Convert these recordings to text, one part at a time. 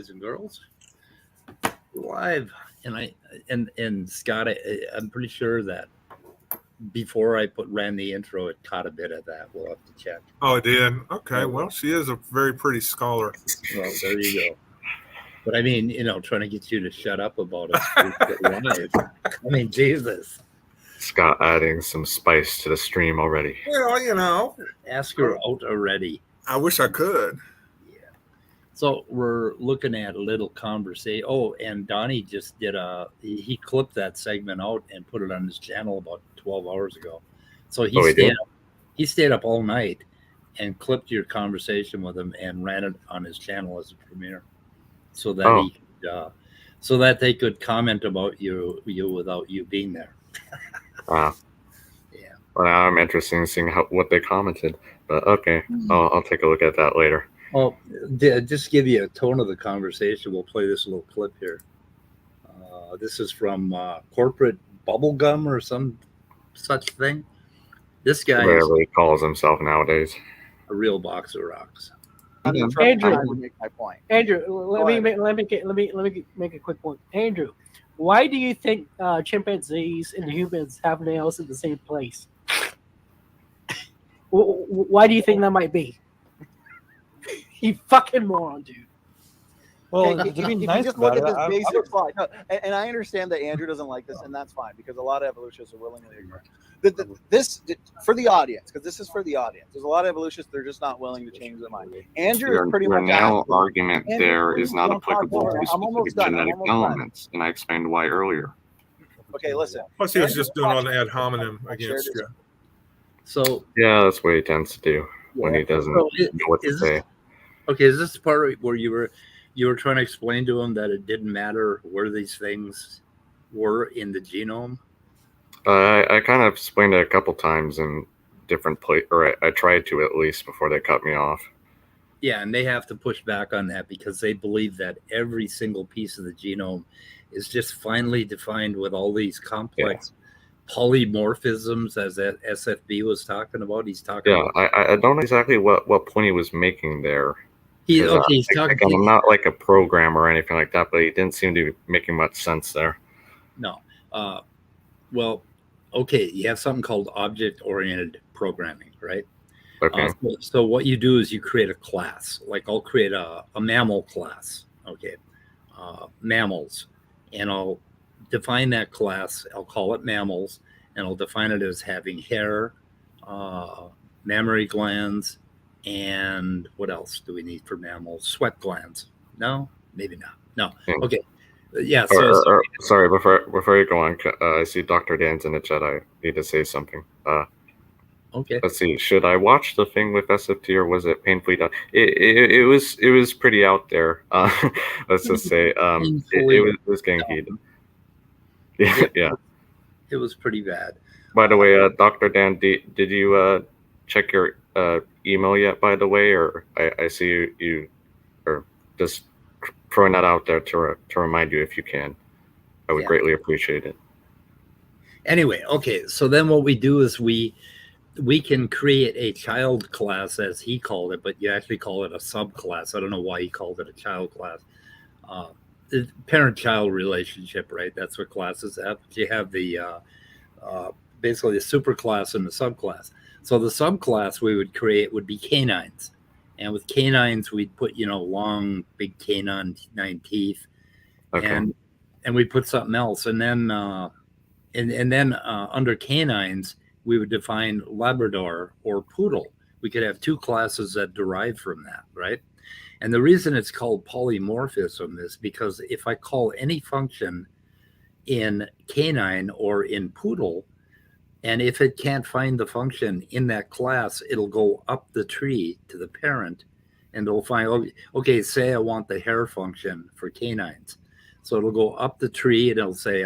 boys and girls. Live, and Scott, I'm pretty sure that before I ran the intro, it caught a bit of that. We'll have to check. Oh, it did? Okay, well, she is a very pretty scholar. Well, there you go. But I mean, trying to get you to shut up about it. I mean, Jesus. Scott adding some spice to the stream already. Well, Ask her out already. I wish I could. Yeah. So we're looking at a little conversation. Oh, and Donny just did he clipped that segment out and put it on his channel about 12 hours ago. So he stayed up all night and clipped your conversation with him and ran it on his channel as a premiere, so that so that they could comment about you without you being there. Wow. Yeah. Well, now I'm interested in seeing what they commented. But okay, I'll take a look at that later. Well, just give you a tone of the conversation. We'll play this little clip here. This is from Corporate Bubblegum or some such thing. This guy Whatever he calls himself nowadays. A real box of rocks. Andrew, make my point. Andrew, let me make a quick point. Andrew, why do you think chimpanzees and humans have nails in the same place? Why do you think that might be? You fucking moron, dude. Well, if you just look at this basic slide, and I understand that Andrew doesn't like this, and that's fine because a lot of evolutionists are willingly ignorant. This for the audience, because this is for the audience. There's a lot of evolutionists that are just not willing to change their mind. Andrew is pretty much now argument there is not applicable to specific genetic elements, and I explained why earlier. Okay, listen. Plus, he was just doing on ad hominem against you. So yeah, that's what he tends to do when he doesn't know what to say. Okay, is this the part where you were trying to explain to him that it didn't matter where these things were in the genome? I kind of explained it a couple times in different places, or I tried to at least before they cut me off. Yeah, and they have to push back on that because they believe that every single piece of the genome is just finely defined with all these complex polymorphisms, as SFB was talking about. He's talking about. I don't know exactly what point he was making there. He's talking. I'm not like a programmer or anything like that, but he didn't seem to be making much sense there. No. Well, okay, you have something called object-oriented programming, right? Okay. So what you do is you create a class. Like I'll create a mammal class, okay, mammals, and I'll define that class. I'll call it mammals, and I'll define it as having hair, mammary glands, and what else do we need for mammals? Sweat glands. No, maybe not. No. Okay. Yeah. Sorry. Before you go on, I see Dr. Dan's in the chat. I need to say something. Okay. Let's see. Should I watch the thing with SFT or was it painfully done? It was pretty out there. Let's just say it was getting heated. Yeah. It was pretty bad. By the way, Dr. Dan, did you check your email yet? By the way, or I see you are just throwing that out there to remind you if you can. I would greatly appreciate it. Anyway, okay. So then what we do is we can create a child class, as he called it, but you actually call it a subclass. I don't know why he called it a child class. The parent-child relationship, right? That's what classes have. You have the basically the superclass and the subclass. So the subclass we would create would be canines. And with canines, we'd put, long, big canine teeth, and we'd put something else. And then, under canines, we would define Labrador or Poodle. We could have two classes that derive from that, right? And the reason it's called polymorphism is because if I call any function in canine or in Poodle, and if it can't find the function in that class, it'll go up the tree to the parent, and it'll find, okay, say I want the hair function for canines. So it'll go up the tree and it'll say,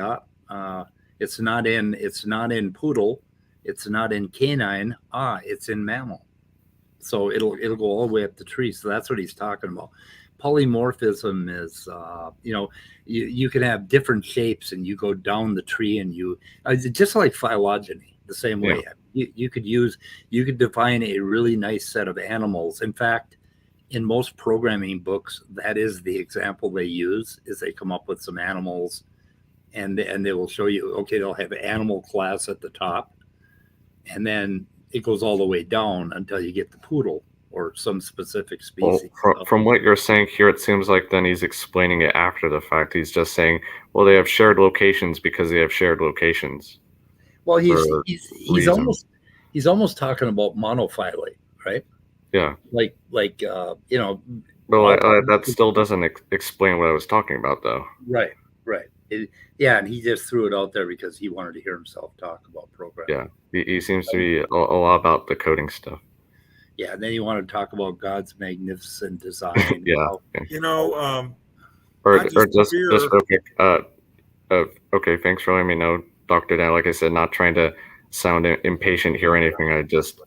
it's not in Poodle, it's not in canine, it's in mammal. So it'll go all the way up the tree. So that's what he's talking about. Polymorphism is, you can have different shapes and you go down the tree and just like phylogeny, the same way. You could define a really nice set of animals. In fact, in most programming books, that is the example they use. Is they come up with some animals, and they will show you. Okay, they'll have animal class at the top, and then it goes all the way down until you get the poodle or some specific species. Well, from what you're saying here, it seems like then he's explaining it after the fact. He's just saying, well, they have shared locations because they have shared locations. Well, he's almost talking about monophyly, right? Yeah. Like you know. Well, that still doesn't explain what I was talking about, though. Right. Yeah, and he just threw it out there because he wanted to hear himself talk about programming. Yeah, he seems to be a lot about the coding stuff. Yeah, and then you want to talk about God's magnificent design. Yeah. You know, or I just fear- okay. Okay, thanks for letting me know, Dr. Dan. Like I said, not trying to sound impatient here or anything. I just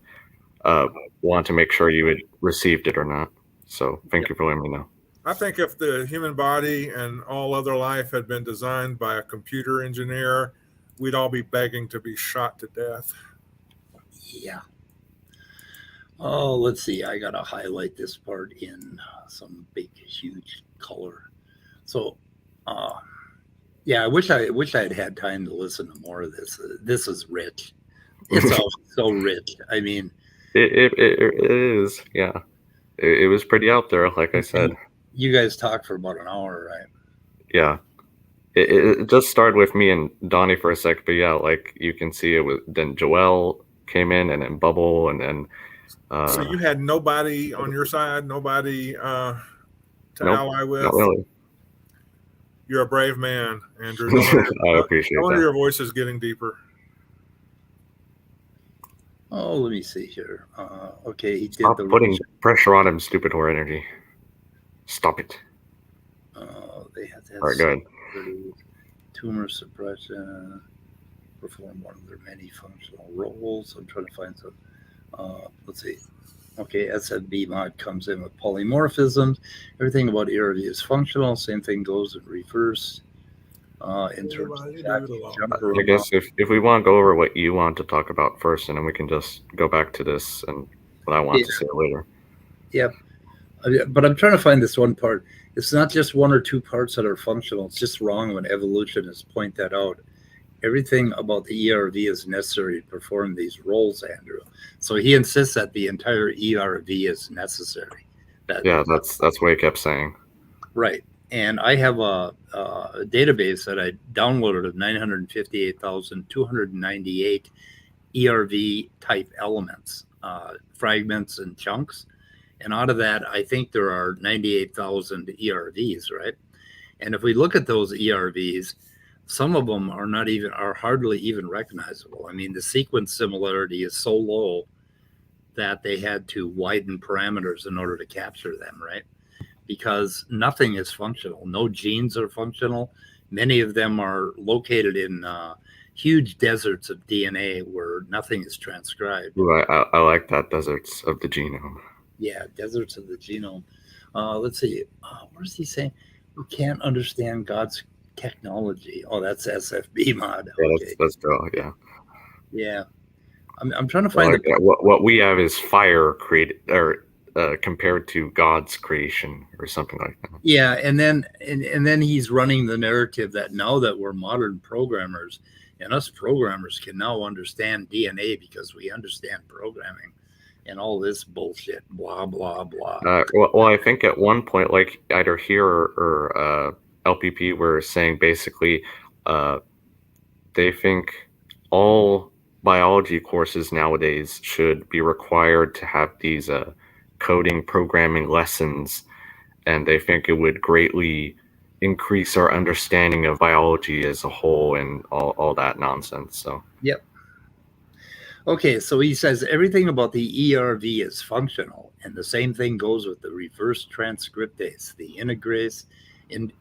want to make sure you had received it or not. So thank you for letting me know. I think if the human body and all other life had been designed by a computer engineer, we'd all be begging to be shot to death. Yeah. Oh, let's see. I got to highlight this part in some big, huge color. So, yeah, I wish I had time to listen to more of this. This is rich. It's all so rich. I mean, it is. Yeah, it was pretty out there. Like I said, you guys talked for about an hour, right? Yeah. It just started with me and Donny for a sec, but yeah, like you can see it was then Joel came in and then Bubble and then. So you had nobody on your side, nobody to ally with. Not really. You're a brave man, Andrew. I appreciate no wonder that. your voice is getting deeper. Oh, let me see here. Okay, he did Stop the putting pressure on him, stupid whore energy. Stop it. They had to have All right, go ahead. tumor suppression, perform one of their many functional roles. I'm trying to find some. Let's see. Okay, SFB mod comes in with polymorphisms. Everything about ERV is functional. Same thing goes in reverse. In terms of I guess if we want to go over what you want to talk about first, and then we can just go back to this and what I want to say later. Yeah, but I'm trying to find this one part. It's not just one or two parts that are functional. It's just wrong when evolutionists point that out. Everything about the ERV is necessary to perform these roles, Andrew. So he insists that the entire ERV is necessary. That's what he kept saying. Right. And I have a database that I downloaded of 958,298 ERV type elements, fragments and chunks. And out of that, I think there are 98,000 ERVs, right? And if we look at those ERVs, some of them are hardly even recognizable. I mean, the sequence similarity is so low that they had to widen parameters in order to capture them, right? Because nothing is functional. No genes are functional. Many of them are located in huge deserts of DNA where nothing is transcribed. Ooh, I like that, deserts of the genome. Yeah, deserts of the genome. Let's see. Where's he saying? We can't understand God's technology. Oh, that's SFB mod. Yeah, okay. let's go. Yeah. Yeah. I'm trying to find what we have is fire created or compared to God's creation or something like that. Yeah, and then he's running the narrative that now that we're modern programmers, and us programmers can now understand DNA because we understand programming, and all this bullshit, blah blah blah. Well, I think at one point, like either here or LPP, were saying basically they think all biology courses nowadays should be required to have these coding programming lessons, and they think it would greatly increase our understanding of biology as a whole and all that nonsense. So yep. Okay, so he says everything about the ERV is functional, and the same thing goes with the reverse transcriptase, the integrase, and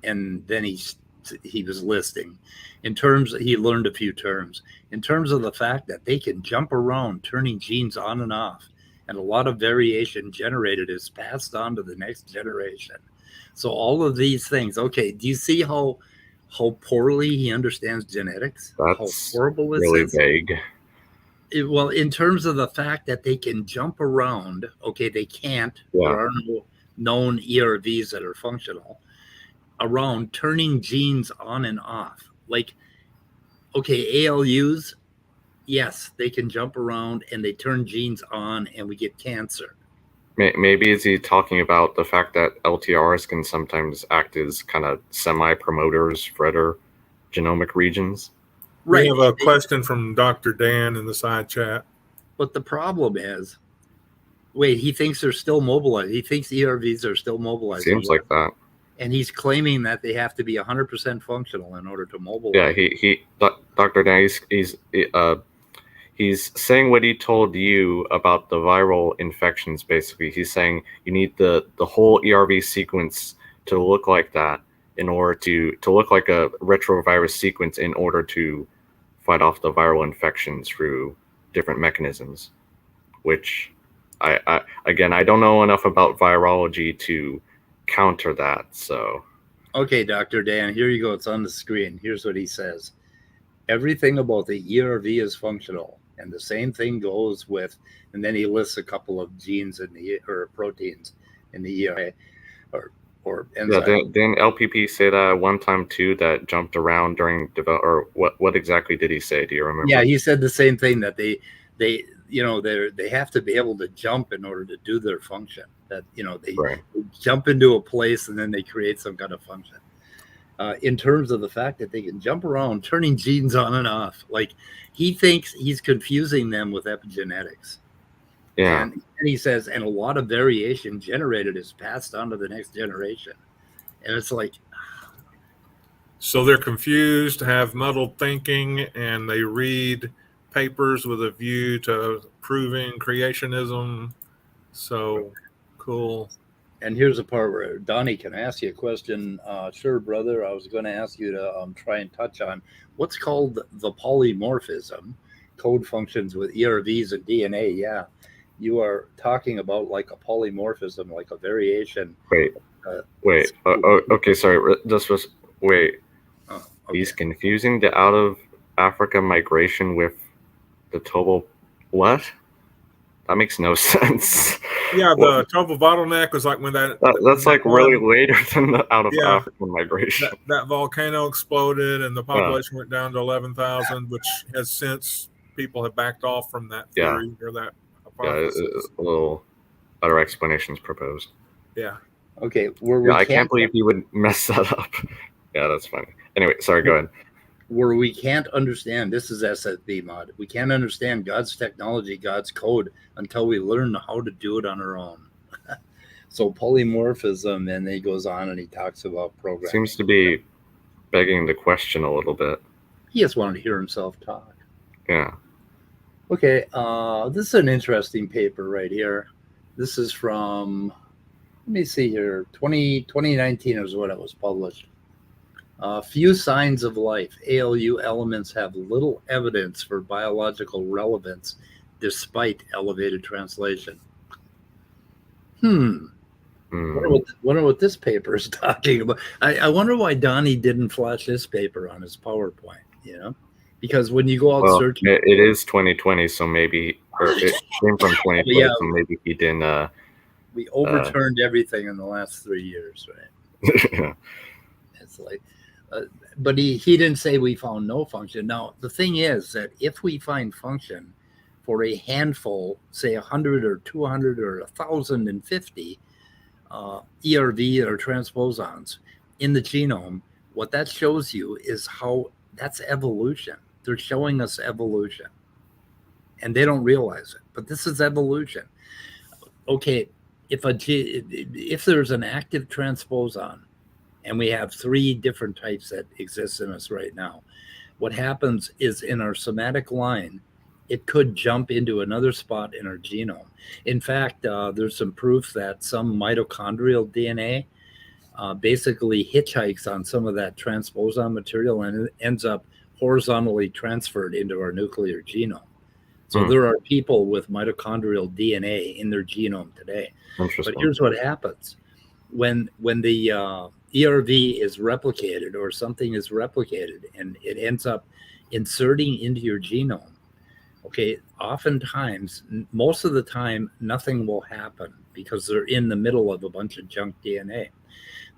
then he was listing in terms, he learned a few terms in terms of the fact that they can jump around, turning genes on and off, and a lot of variation generated is passed on to the next generation. So all of these things. Okay, do you see how poorly he understands genetics? That's how horrible this really is? vague. Well, in terms of the fact that they can jump around, okay, they can't. Yeah. known ERVs that are functional around turning genes on and off. Like, okay, ALUs, yes, they can jump around and they turn genes on and we get cancer. Maybe is he talking about the fact that LTRs can sometimes act as kind of semi-promoters for other genomic regions? We have a question from Dr. Dan in the side chat. But the problem is, wait, he thinks they're still mobilized. He thinks ERVs are still mobilized. Seems like that. And he's claiming that they have to be 100% functional in order to mobilize. Yeah, Dr. Dan, he's saying what he told you about the viral infections. Basically, he's saying you need the whole ERV sequence to look like that in order to look like a retrovirus sequence in order to fight off the viral infections through different mechanisms. Which, I don't know enough about virology to counter that. So, okay, Dr. Dan, here you go. It's on the screen. Here's what he says. Everything about the ERV is functional. And the same thing goes with, and then he lists a couple of genes in the, or proteins in the ERV or enzyme. Yeah, didn't LPP say that one time too, that jumped around during or what exactly did he say? Do you remember? Yeah, he said the same thing, that they have to be able to jump in order to do their function. That, they jump into a place and then they create some kind of function. In terms of the fact that they can jump around, turning genes on and off, like he thinks he's confusing them with epigenetics. Yeah. And he says, and a lot of variation generated is passed on to the next generation. And it's like, so they're confused, have muddled thinking, and they read papers with a view to proving creationism. So cool. And here's a part where Donny can ask you a question. Sure, brother. I was going to ask you to try and touch on what's called the polymorphism, code functions with ERVs and DNA. Yeah, you are talking about like a polymorphism, like a variation. Wait. Okay, sorry. Wait. Oh, okay. He's confusing the out of Africa migration with the total what? That makes no sense. Yeah, the total bottleneck was like when that's like really later than the out of African migration. That volcano exploded and the population went down to 11,000, which has since people have backed off from that theory or that hypothesis. A little other explanations proposed. Yeah. Okay. I can't believe you would mess that up. Yeah, that's funny. Anyway, sorry, go ahead. Where we can't understand, this is SFB mod, we can't understand God's technology, God's code, until we learn how to do it on our own. So polymorphism, and then he goes on and he talks about programming. Seems to be begging the question a little bit. He just wanted to hear himself talk. Yeah. Okay, this is an interesting paper right here. This is from, let me see here, 2019 is when it was published. Few signs of life. ALU elements have little evidence for biological relevance despite elevated translation. Wonder what this paper is talking about. I wonder why Donny didn't flash this paper on his PowerPoint, because when you go out searching. It is 2020, so maybe, or it came from 2020, so maybe he didn't. We overturned everything in the last 3 years, right? Yeah. It's like, but he didn't say we found no function. Now, the thing is that if we find function for a handful, say 100 or 200 or 1,050 ERV or transposons in the genome, what that shows you is how that's evolution. They're showing us evolution. And they don't realize it, but this is evolution. Okay, if there's an active transposon, and we have 3 different types that exist in us right now, what happens is in our somatic line, it could jump into another spot in our genome. In fact, there's some proof that some mitochondrial DNA basically hitchhikes on some of that transposon material and it ends up horizontally transferred into our nuclear genome. So there are people with mitochondrial DNA in their genome today. But here's what happens. When the ERV is replicated or something is replicated and it ends up inserting into your genome, Okay, oftentimes, most of the time, nothing will happen because they're in the middle of a bunch of junk DNA.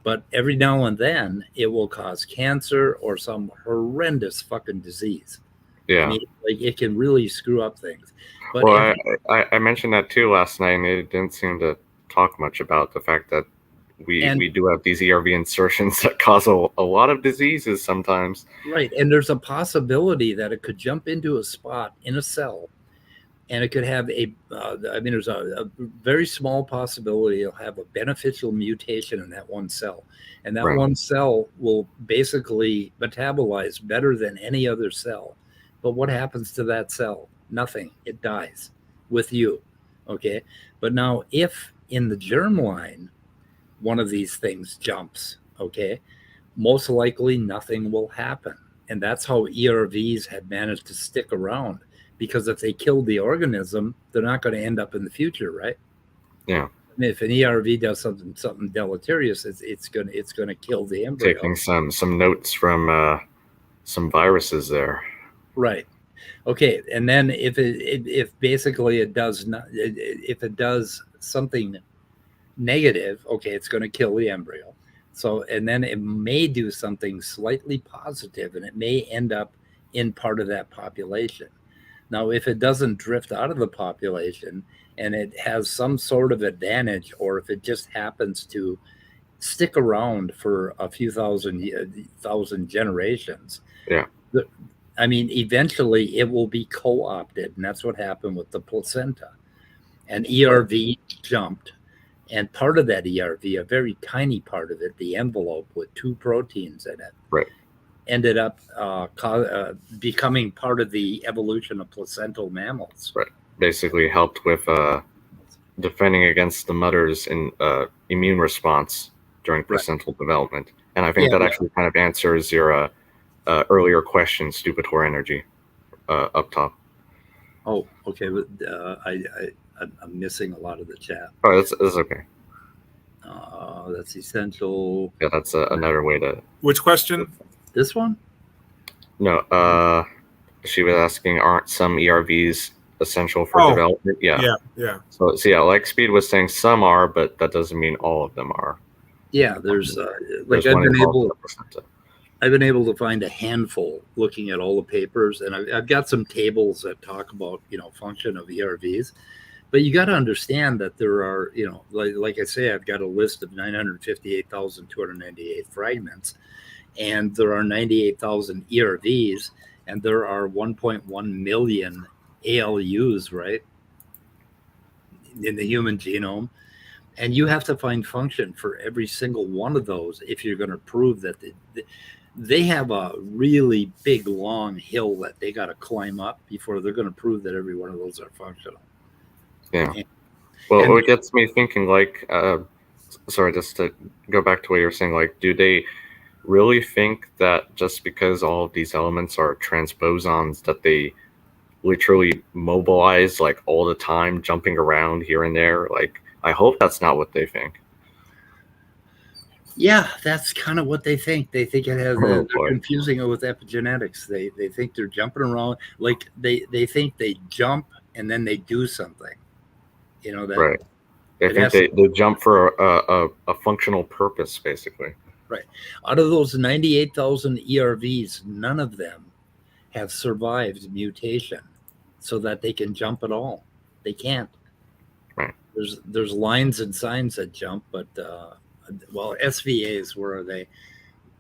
But every now and then, it will cause cancer or some horrendous fucking disease. Yeah. I mean, like it can really screw up things. But Well, I mentioned that too last night, and they didn't seem to talk much about the fact that we do have these ERV insertions that cause a lot of diseases sometimes. Right, and there's a possibility that it could jump into a spot in a cell, and it could have there's a very small possibility it'll have a beneficial mutation in that one cell, and that Right. one cell will basically metabolize better than any other cell. But what happens to that cell? Nothing. It dies with you. Okay, but now if in the germline one of these things jumps, okay, most likely nothing will happen. And that's how ERVs have managed to stick around, because if they kill the organism, they're not going to end up in the future, right? Yeah. I mean, if an ERV does something deleterious, it's going to kill the embryo. Taking some notes from some viruses there. Right. Okay. And then if basically it does not, if it does something negative, okay, it's going to kill the embryo. So, and then it may do something slightly positive, and it may end up in part of that population. Now, if it doesn't drift out of the population and it has some sort of advantage, or if it just happens to stick around for a few thousand generations, yeah, I mean, eventually it will be co-opted, and that's what happened with the placenta. And ERV jumped. And part of that ERV, a very tiny part of it, the envelope with 2 proteins in it, right, ended up becoming part of the evolution of placental mammals. Right. Basically helped with defending against the mother's immune response during placental development. And I think that actually kind of answers your earlier question, stupidor energy, up top. Oh, okay. But I'm missing a lot of the chat. Oh, that's okay. That's essential. Yeah, that's another way to. Which question? This one? No. She was asking, aren't some ERVs essential for development? Yeah. So yeah, like Speed was saying, some are, but that doesn't mean all of them are. Yeah, there's like I've been able to find a handful looking at all the papers, and I've got some tables that talk about function of ERVs. But you got to understand that there are, like I say, I've got a list of 958,298 fragments, and there are 98,000 ERVs, and there are 1.1 million ALUs, right, in the human genome. And you have to find function for every single one of those if you're going to prove that they have a really big, long hill that they got to climb up before they're going to prove that every one of those are functional. Yeah. Well, it gets me thinking, like, sorry, just to go back to what you're saying, like, do they really think that just because all of these elements are transposons that they literally mobilize, like, all the time, jumping around here and there? Like, I hope that's not what they think. Yeah, that's kind of what they think. They think it has. They're confusing it with epigenetics. They think they're jumping around. Like they think they jump and then they do something. That right. They think they jump for a functional purpose, basically. Right. Out of those 98,000 ERVs, none of them have survived mutation so that they can jump at all. They can't. Right. There's lines and signs that jump, but SVAs, where are they?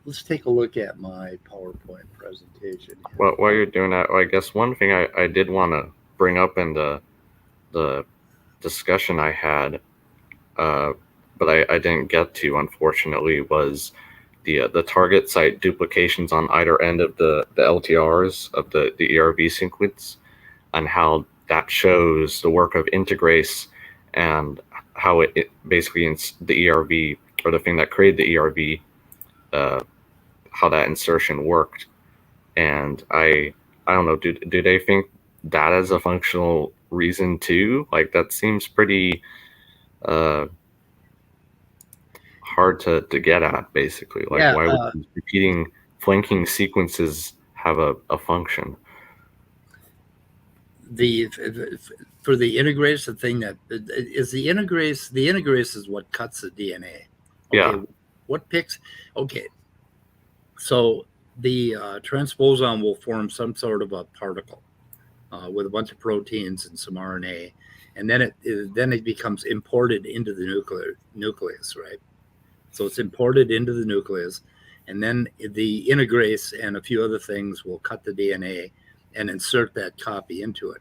Let's take a look at my PowerPoint presentation. Well, while you're doing that, I guess one thing I did want to bring up in the discussion I had, but I didn't get to, unfortunately, was the target site duplications on either end of the LTRs of the ERV sequence, and how that shows the work of integrase and how it basically the ERV, or the thing that created the ERV, how that insertion worked. And I don't know, do they think that is a functional reason too? Like, that seems pretty hard to get at, basically. Like, why would these repeating flanking sequences have a function? for the integrase, the thing that is the integrase is what cuts the DNA. Okay, Yeah. what picks? Okay, so the transposon will form some sort of a particle with a bunch of proteins and some RNA, and then it becomes imported into the nucleus, right? So it's imported into the nucleus, and then the integrase and a few other things will cut the DNA and insert that copy into it.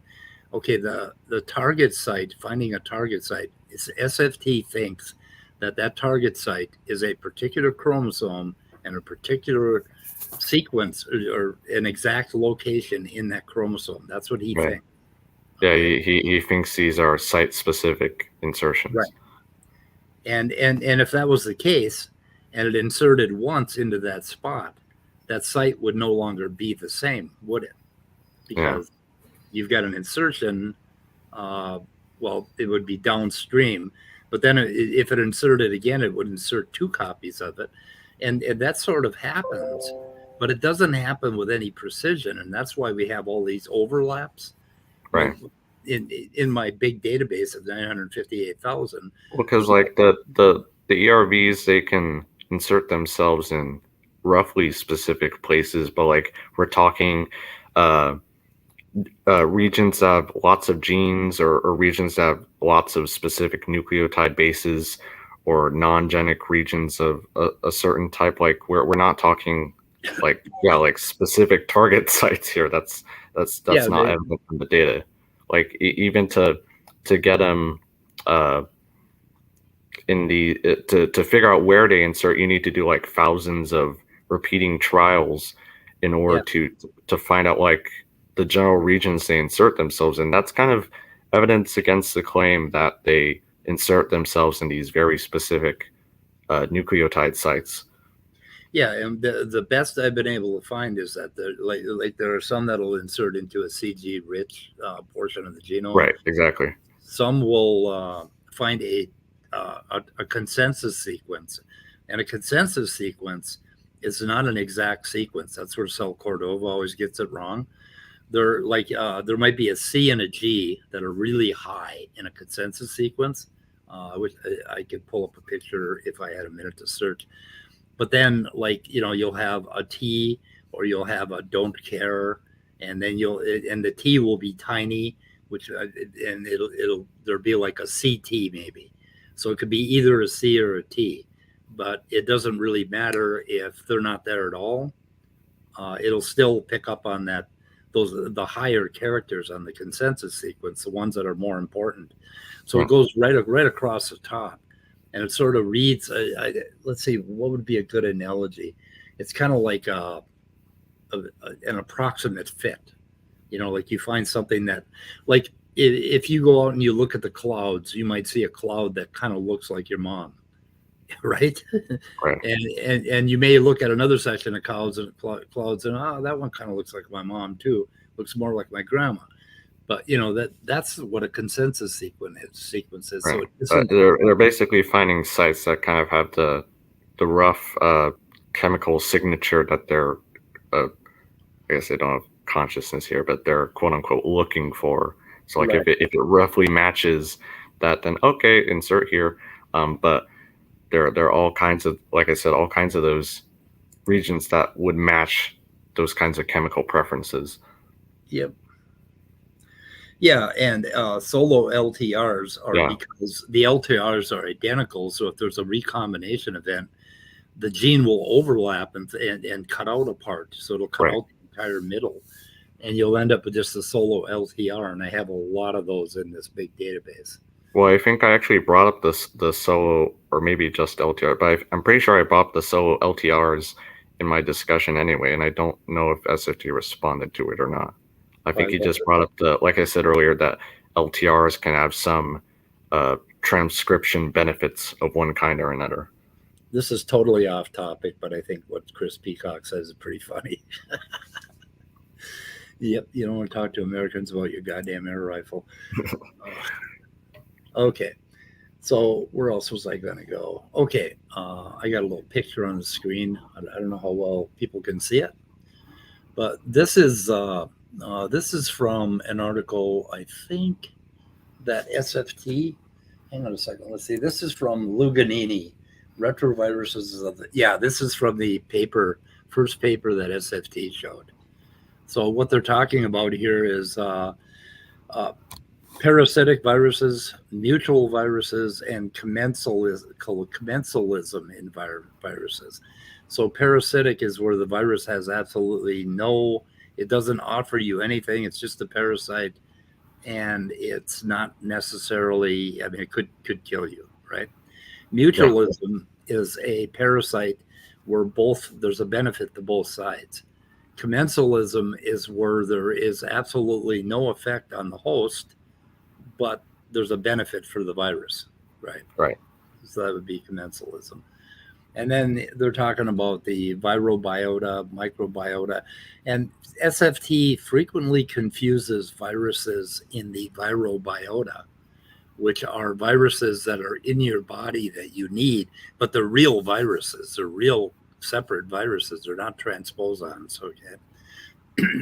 Okay, the target site, finding a target site, is SFT thinks that target site is a particular chromosome and a particular sequence or an exact location in that chromosome. That's what he Right. thinks. Yeah, Okay? he thinks these are site-specific insertions. Right. And if that was the case, and it inserted once into that spot, that site would no longer be the same, would it? Because you've got an insertion. Well, it would be downstream, but then if it inserted again, it would insert two copies of it, and that sort of happens, but it doesn't happen with any precision, and that's why we have all these overlaps. Right. In my big database of 958,000. Because like the ERVs, they can insert themselves in roughly specific places, but like we're talking regions that have lots of genes or regions that have lots of specific nucleotide bases or non-genic regions of a certain type. Like we're not talking like like specific target sites here. That's not evident from the data. Like even to get them in the to figure out where they insert, you need to do like thousands of repeating trials in order to find out like the general regions they insert themselves in. That's kind of evidence against the claim that they insert themselves in these very specific nucleotide sites. Yeah, and the best I've been able to find is that there are some that'll insert into a CG rich portion of the genome. Right, exactly. Some will find a consensus sequence, and a consensus sequence is not an exact sequence. That's where Cell Cordova always gets it wrong. There might be a C and a G that are really high in a consensus sequence. Which I could pull up a picture if I had a minute to search. But then, you'll have a T or you'll have a don't care, and then and the T will be tiny, and there'll be like a CT maybe. So it could be either a C or a T, but it doesn't really matter if they're not there at all. It'll still pick up on the higher characters on the consensus sequence, the ones that are more important. So it goes right across the top. And it sort of reads, let's see, what would be a good analogy? It's kind of like an approximate fit. Like you find something that, like if you go out and you look at the clouds, you might see a cloud that kind of looks like your mom, right? Right. And you may look at another section of clouds and that one kind of looks like my mom too. Looks more like my grandma. But that's what a consensus sequence is. Right. So they're basically finding sites that kind of have the rough chemical signature that they're I guess they don't have consciousness here, but they're quote unquote looking for. So like if it roughly matches that, then okay, insert here. But there are all kinds of, like I said, all kinds of those regions that would match those kinds of chemical preferences. Yep. Yeah, and solo LTRs are because the LTRs are identical. So if there's a recombination event, the gene will overlap and cut out a part. So it'll cut out the entire middle, and you'll end up with just a solo LTR. And I have a lot of those in this big database. Well, I think I actually brought up the solo, or maybe just LTR, but I'm pretty sure I brought up the solo LTRs in my discussion anyway, and I don't know if SFT responded to it or not. I think he just brought up like I said earlier, that LTRs can have some transcription benefits of one kind or another. This is totally off topic, but I think what Chris Peacock says is pretty funny. Yep, you don't want to talk to Americans about your goddamn air rifle. Okay, so where else was I going to go? Okay, I got a little picture on the screen. I don't know how well people can see it, but this is This is from an article, I think, that SFT. Hang on a second. Let's see. This is from Luganini, retroviruses of the. Yeah, this is from the first paper that SFT showed. So what they're talking about here is parasitic viruses, mutual viruses, and commensalism in viruses. So parasitic is where the virus has absolutely it doesn't offer you anything. It's just a parasite, and it's not necessarily, it could kill you, right? Mutualism is a parasite where there's a benefit to both sides. Commensalism is where there is absolutely no effect on the host, but there's a benefit for the virus, right? Right. So that would be commensalism. And then they're talking about the virobiota, microbiota, and SFT frequently confuses viruses in the virobiota, which are viruses that are in your body that you need, but they're real viruses. They're real separate viruses. They're not transposons, okay?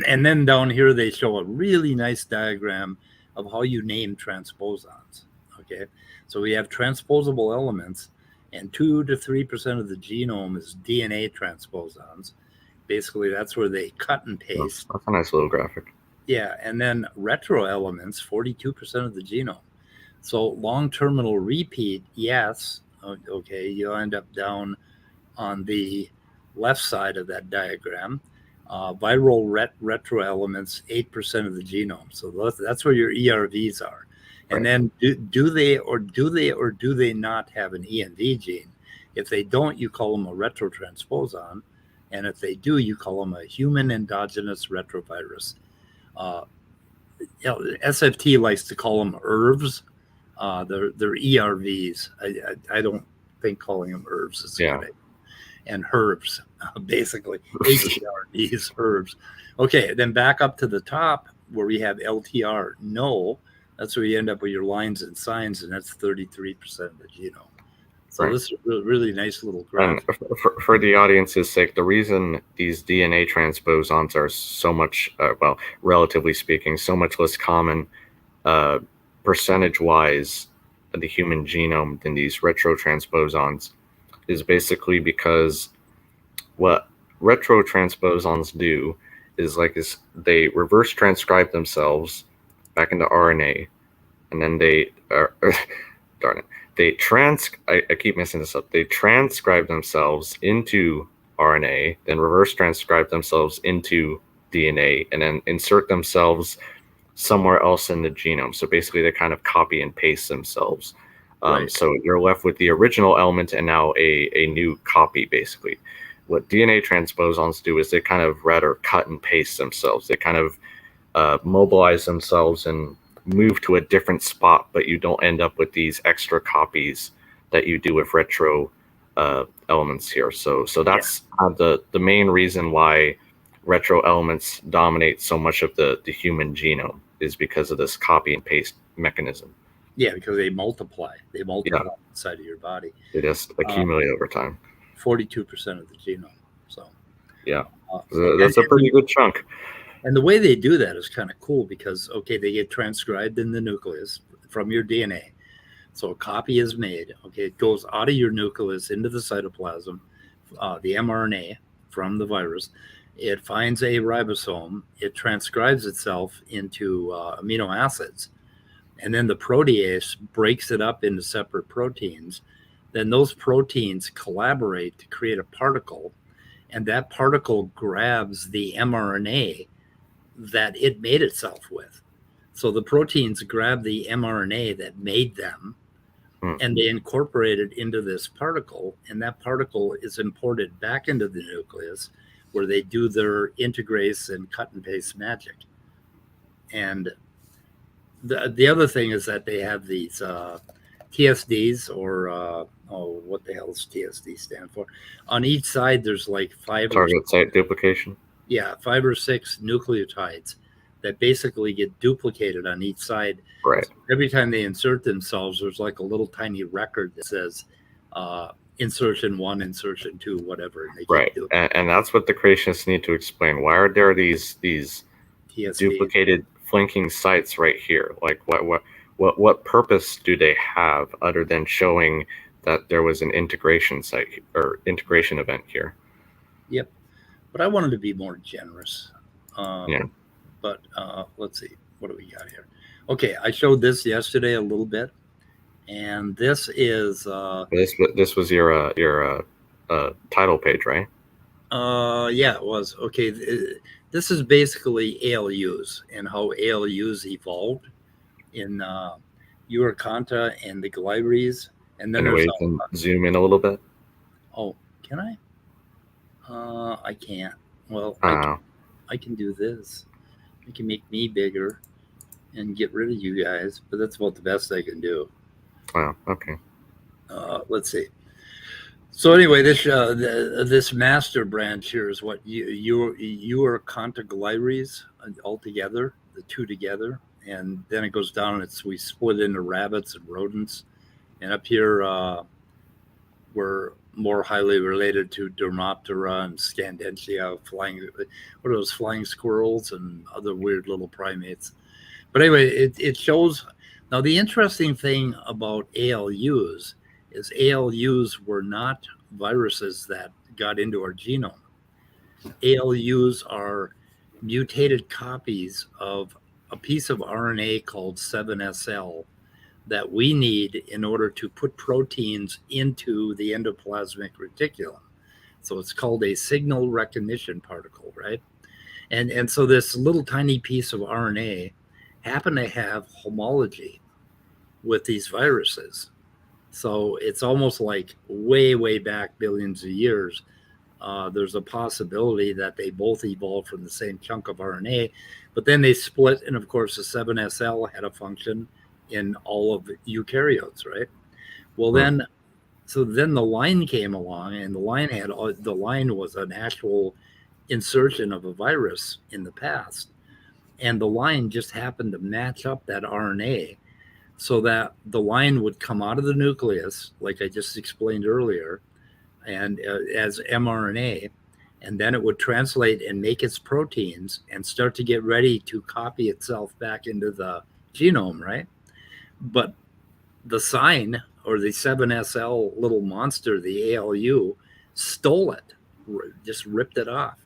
And then down here, they show a really nice diagram of how you name transposons, okay? So we have transposable elements, and 2 to 3% of the genome is DNA transposons. Basically, that's where they cut and paste. That's a nice little graphic. Yeah, and then retro elements, 42% of the genome. So long terminal repeat, yes, okay, you'll end up down on the left side of that diagram. Viral retro elements, 8% of the genome. So that's where your ERVs are. And then do they not have an ENV gene? If they don't, you call them a retrotransposon. And if they do, you call them a human endogenous retrovirus. SFT likes to call them ERVs. They're ERVs. I don't think calling them ERVs is good. And herbs, basically. HERVs, herbs. Okay, then back up to the top where we have LTR. No, that's where you end up with your lines and signs, and that's 33% of the genome. So this is a really nice little graph. And for the audience's sake, the reason these DNA transposons are so much, relatively speaking, so much less common percentage-wise of the human genome than these retrotransposons is basically because what retrotransposons do is they reverse transcribe themselves back into RNA, and then they darn it. I keep messing this up. They transcribe themselves into RNA, then reverse transcribe themselves into DNA, and then insert themselves somewhere else in the genome. So basically they kind of copy and paste themselves. So you're left with the original element and now a new copy, basically. What DNA transposons do is they kind of rather cut and paste themselves. They kind of mobilize themselves and move to a different spot, but you don't end up with these extra copies that you do with retro elements here. So that's the main reason why retro elements dominate so much of the human genome, is because of this copy and paste mechanism. Yeah, because they multiply. They multiply inside of your body. They just accumulate over time. 42% of the genome. So that's a pretty good chunk. And the way they do that is kind of cool because, they get transcribed in the nucleus from your DNA. So a copy is made. It goes out of your nucleus into the cytoplasm, the mRNA from the virus. It finds a ribosome. It transcribes itself into amino acids. And then the protease breaks it up into separate proteins. Then those proteins collaborate to create a particle. And that particle grabs the mRNA that it made itself with. So the proteins grab the mRNA that made them, and they incorporate it into this particle, and that particle is imported back into the nucleus where they do their integrase and cut and paste magic. And the other thing is that they have these TSDs, or what the hell does TSD stand for? On each side, there's like target site duplication. Yeah, 5 or 6 nucleotides that basically get duplicated on each side. Right. So every time they insert themselves, there's like a little tiny record that says insertion 1, insertion 2, whatever. And right. And that's what the creationists need to explain. Why are there these TSV. duplicated flanking sites right here? Like what purpose do they have other than showing that there was an integration site or integration event here? Yep. But I wanted to be more generous. Yeah. But let's see. What do we got here? Okay, I showed this yesterday a little bit. And this is this was your title page, right? Yeah, it was. Okay, this is basically ALUs and how ALUs evolved in Uricanta and the Glyries. And then Anyway, there's you can zoom in a little bit. Oh, can I? I can't. Well, Oh. I can do this. I can make me bigger and get rid of you guys, but that's about the best I can do. Oh, okay. Let's see. So anyway, this master branch here is what you are Contiglyries all together, the two together, and then it goes down. We split into rabbits and rodents, and up here we're more highly related to Dermoptera and Scandentia, what are those flying squirrels and other weird little primates. But anyway, it shows. Now the interesting thing about ALUs is ALUs were not viruses that got into our genome. ALUs are mutated copies of a piece of RNA called 7SL that we need in order to put proteins into the endoplasmic reticulum. So it's called a signal recognition particle, right? And so this little tiny piece of RNA happened to have homology with these viruses. So it's almost like way back billions of years, there's a possibility that they both evolved from the same chunk of RNA, but then they split. And of course, the 7SL had a function in all of the eukaryotes, right? Well, then the line came along, and the line was an actual insertion of a virus in the past. And the line just happened to match up that RNA so that the line would come out of the nucleus, like I just explained earlier, and as mRNA, and then it would translate and make its proteins and start to get ready to copy itself back into the genome, right? But the sign, or the 7SL little monster, the ALU, stole it, just ripped it off,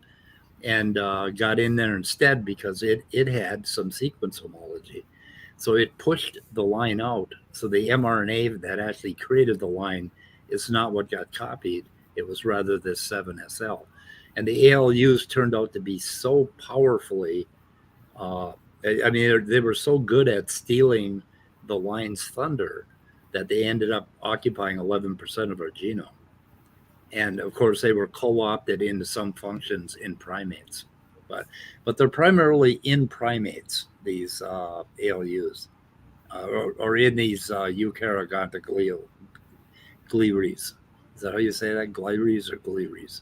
and got in there instead because it had some sequence homology. So it pushed the line out. So the mRNA that actually created the line is not what got copied. It was rather this 7SL. And the ALUs turned out to be so powerfully, they were so good at stealing the line's thunder that they ended up occupying 11% of our genome. And of course, they were co-opted into some functions in primates. But they're primarily in primates, these ALUs, or in these Eukaryotic Glyries. Is that how you say that? Glyries or Glyries?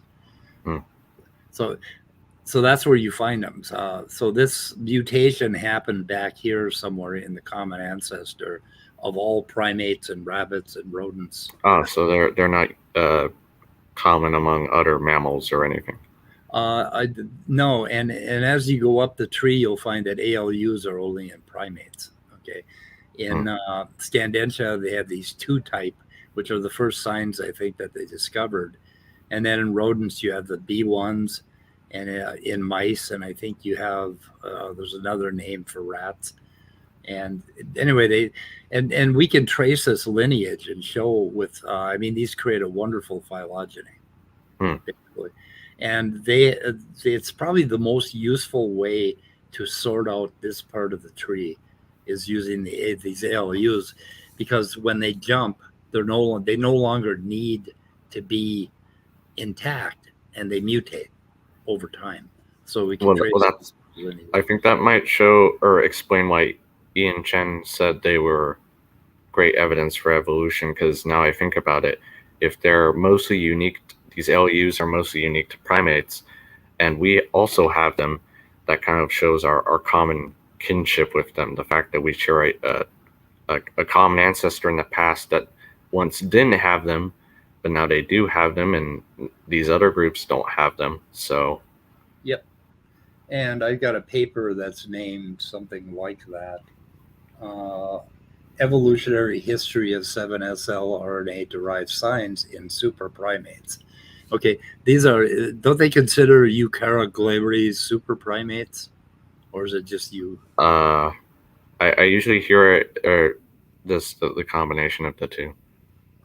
So that's where you find them. So this mutation happened back here somewhere in the common ancestor of all primates and rabbits and rodents. Oh, so they're not common among other mammals or anything. No, and as you go up the tree, you'll find that ALUs are only in primates. Okay, in Scandentia, they have these 2 type, which are the first signs I think that they discovered, and then in rodents you have the B1s, and in mice, and I think you have there's another name for rats. And anyway, and we can trace this lineage and show with these create a wonderful phylogeny, basically. And it's probably the most useful way to sort out this part of the tree is using these ALUs, because when they jump, they no longer need to be intact, and they mutate over time. So we can trace. I think that might show or explain why Ian Chen said they were great evidence for evolution, because now I think about it, if they're mostly unique, these LUs are mostly unique to primates, and we also have them, that kind of shows our common kinship with them. The fact that we share a common ancestor in the past that once didn't have them, but now they do have them, and these other groups don't have them. So yep. And I've got a paper that's named something like that. Evolutionary History of 7SL RNA-derived signs in super primates. Okay, these are, don't they consider Eukaryotes super primates? Or is it just you? I usually hear it, the combination of the two.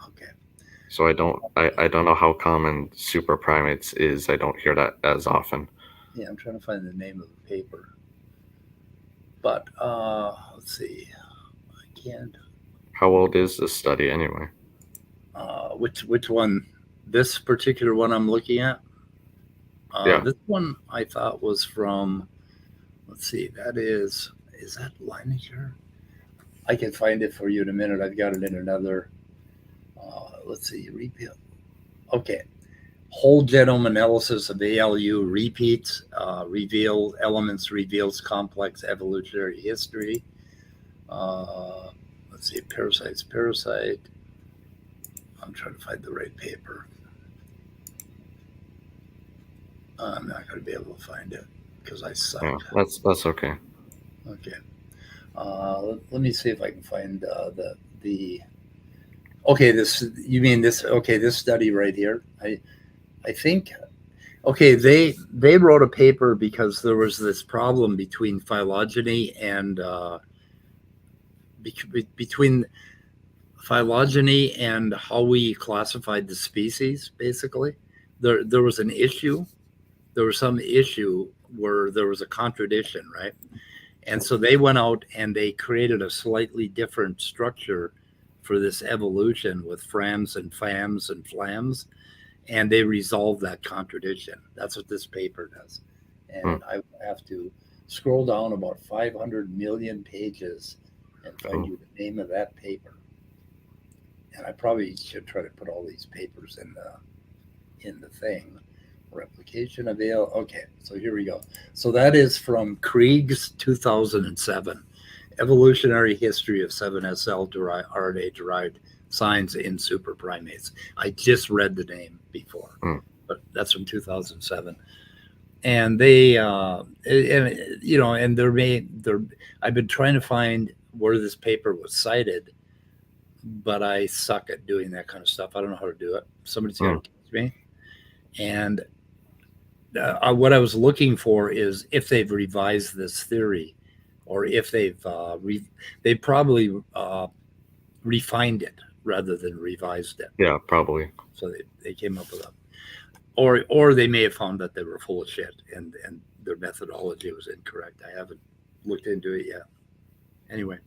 Okay. So I don't know how common super primates is. I don't hear that as often. Yeah, I'm trying to find the name of the paper. But let's see. I can't. How old is this study anyway? Which one? This particular one I'm looking at? Yeah. This one I thought was from, let's see, is that Lineker? I can find it for you in a minute. I've got it in another, let's see, repeat. Okay. Whole genome analysis of ALU repeats, reveals complex evolutionary history. Let's see, parasite. I'm trying to find the right paper. I'm not going to be able to find it because I suck. Yeah, that's okay. Okay. Let me see if I can find the. Okay, this, you mean this? Okay, this study right here. I think. Okay, they wrote a paper because there was this problem between phylogeny and between phylogeny and how we classified the species. Basically, there was an issue. There was some issue where there was a contradiction, right? And so they went out and they created a slightly different structure for this evolution with frams and fams and flams, and they resolved that contradiction. That's what this paper does. And I have to scroll down about 500 million pages and find you the name of that paper. And I probably should try to put all these papers in the thing. Replication avail. Okay, so here we go. So that is from Krieg's 2007 Evolutionary History of 7SL RNA derived signs in super primates. I just read the name before, but that's from 2007. And they, and I've been trying to find where this paper was cited, but I suck at doing that kind of stuff. I don't know how to do it. Somebody's got to teach me. And what I was looking for is if they've revised this theory, or if they've probably refined it rather than revised it. Yeah, probably. So they came up with a, or they may have found that they were full of shit and their methodology was incorrect. I haven't looked into it yet. Anyway,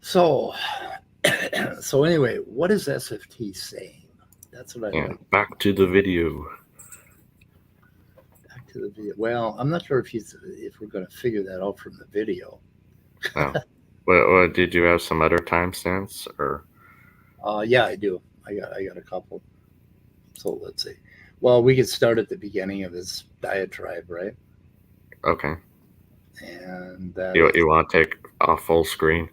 so anyway, what is SFT saying? That's what I like. Back to the video. To the video. Well, I'm not sure if we're going to figure that out from the video. Oh. Well, did you have some other timestamps or? Yeah, I do. I got a couple. So let's see. Well, we could start at the beginning of his diatribe, right? Okay. And you want to take off full screen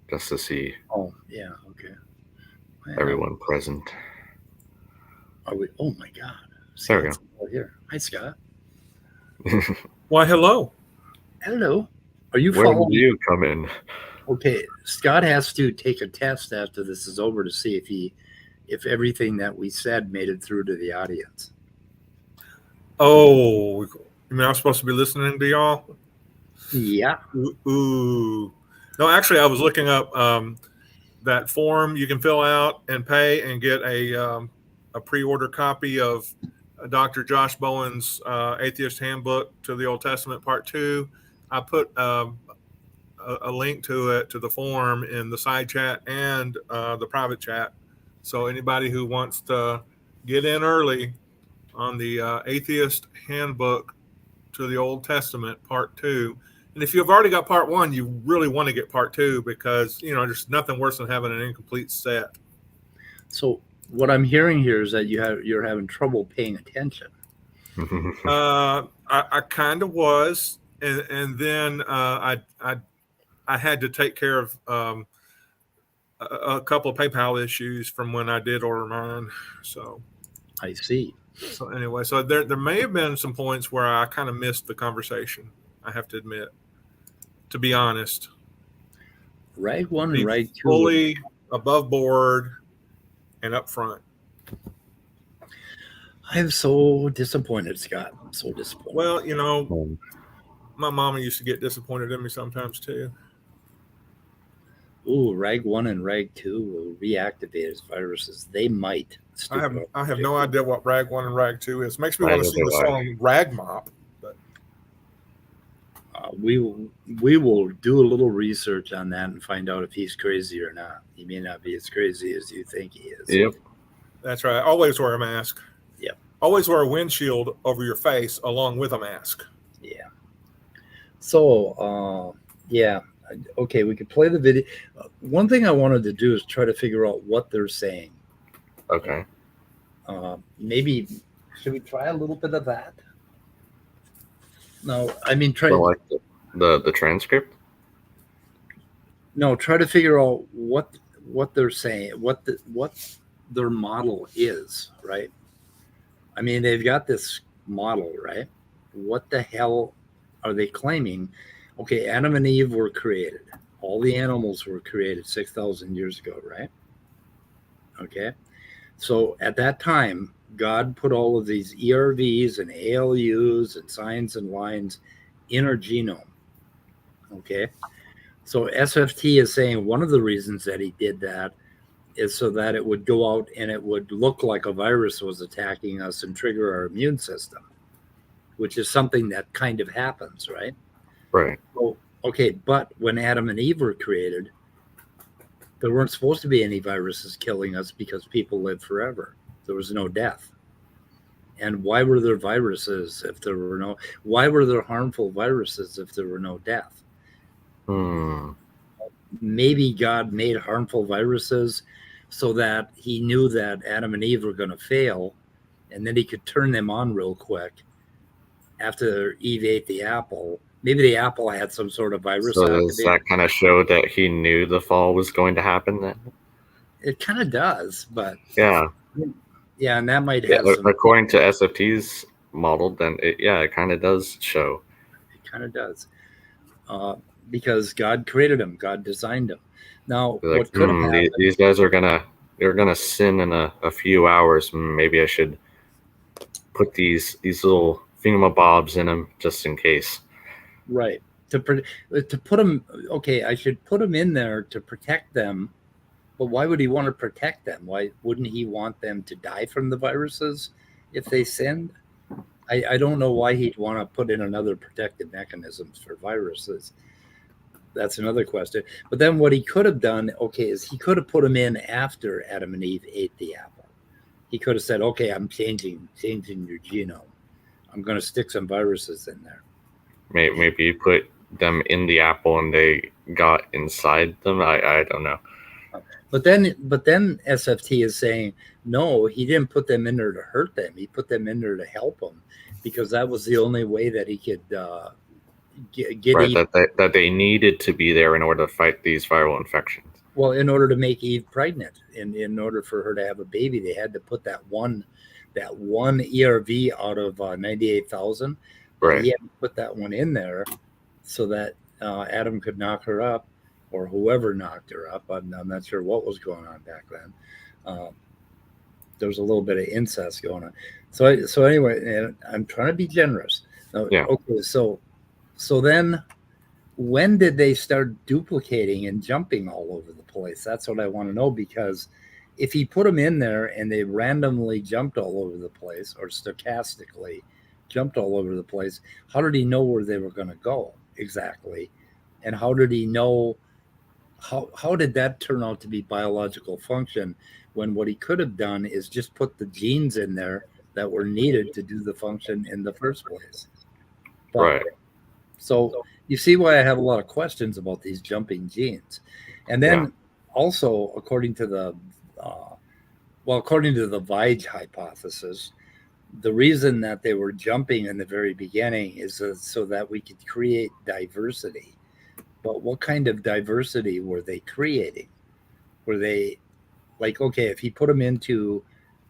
just to see? Oh yeah, okay. Everyone present. Are we? Oh my God! There we go. Here, hi Scott. Why, hello. Hello. Are you Where following? did you come in? Okay, Scott has to take a test after this is over to see if everything that we said made it through to the audience. Oh, you mean I'm supposed to be listening to y'all? Yeah. Ooh. No, actually, I was looking up that form you can fill out and pay and get a pre-order copy of Dr. Josh Bowen's Atheist Handbook to the Old Testament Part 2. I put a link to it, to the form, in the side chat and the private chat. So anybody who wants to get in early on the Atheist Handbook to the Old Testament Part 2. And if you've already got Part 1, you really want to get Part 2 because, there's nothing worse than having an incomplete set. So what I'm hearing here is that you're having trouble paying attention. I kind of was, and then I had to take care of a couple of PayPal issues from when I did order mine. So I see. So anyway, so there may have been some points where I kind of missed the conversation. I have to admit, to be honest. Rag 1 and Be Rag 2. fully above board and up front. I'm so disappointed, Scott. I'm so disappointed. Well, you know, my mama used to get disappointed in me sometimes too. Ooh, Rag 1 and Rag 2 will reactivate as viruses. They might. I have no idea what Rag 1 and Rag 2 is. Makes me want to Neither sing the do I. song Rag Mop. But We will do a little research on that and find out if he's crazy or not. He may not be as crazy as you think he is. Yep. that's right. Always wear a mask. Yep. Always wear a windshield over your face along with a mask. Yeah. So, yeah. Okay, we could play the video. One thing I wanted to do is try to figure out what they're saying. Okay. Maybe should we try a little bit of that? No, I mean try. So like the transcript. No, try to figure out what they're saying, what their model is, right? I mean, they've got this model, right? What the hell are they claiming? Okay, Adam and Eve were created. All the animals were created 6,000 years ago, right? Okay. So at that time, God put all of these ERVs and ALUs and signs and lines in our genome. Okay. So SFT is saying one of the reasons that he did that is so that it would go out and it would look like a virus was attacking us and trigger our immune system, which is something that kind of happens, right? Right. So, okay, but when Adam and Eve were created, there weren't supposed to be any viruses killing us because people live forever. There was no death. And why were there viruses if there were no? Why were there harmful viruses if there were no death? Maybe God made harmful viruses so that he knew that Adam and Eve were going to fail, and then he could turn them on real quick after Eve ate the apple. Maybe the apple had some sort of virus. So does that kind of show that he knew the fall was going to happen then? It kind of does, but yeah, and that might have some. According to SFT's model, then it kind of does show. It kind of does, because God created them, God designed them. Now, like, what could have happened? These guys are gonna sin in a few hours. Maybe I should put these little thingamabobs in them just in case. Right. To put them, okay, I should put them in there to protect them, but why would he want to protect them? Why wouldn't he want them to die from the viruses if they sinned? I don't know why he'd want to put in another protective mechanisms for viruses. That's another question. But then what he could have done, okay, is he could have put them in after Adam and Eve ate the apple. He could have said, okay, I'm changing your genome. I'm going to stick some viruses in there. Maybe you put them in the apple and they got inside them. I don't know. But then SFT is saying, no, he didn't put them in there to hurt them. He put them in there to help them because that was the only way that he could get right, Eve. That they needed to be there in order to fight these viral infections. Well, in order to make Eve pregnant, in order for her to have a baby, they had to put that one ERV out of 98,000. Right. He had to put that one in there so that Adam could knock her up, or whoever knocked her up. I'm not sure what was going on back then. There was a little bit of incest going on. So anyway, I'm trying to be generous. Yeah. Okay, so then when did they start duplicating and jumping all over the place? That's what I want to know, because if he put them in there and they randomly jumped all over the place, or stochastically jumped all over the place, how did he know where they were going to go exactly? And how did he know, how did that turn out to be biological function when what he could have done is just put the genes in there that were needed to do the function in the first place? But, right. So you see why I have a lot of questions about these jumping genes. And then also, according to the Vige hypothesis, the reason that they were jumping in the very beginning is so that we could create diversity. But what kind of diversity were they creating? Were they like, okay, if he put them into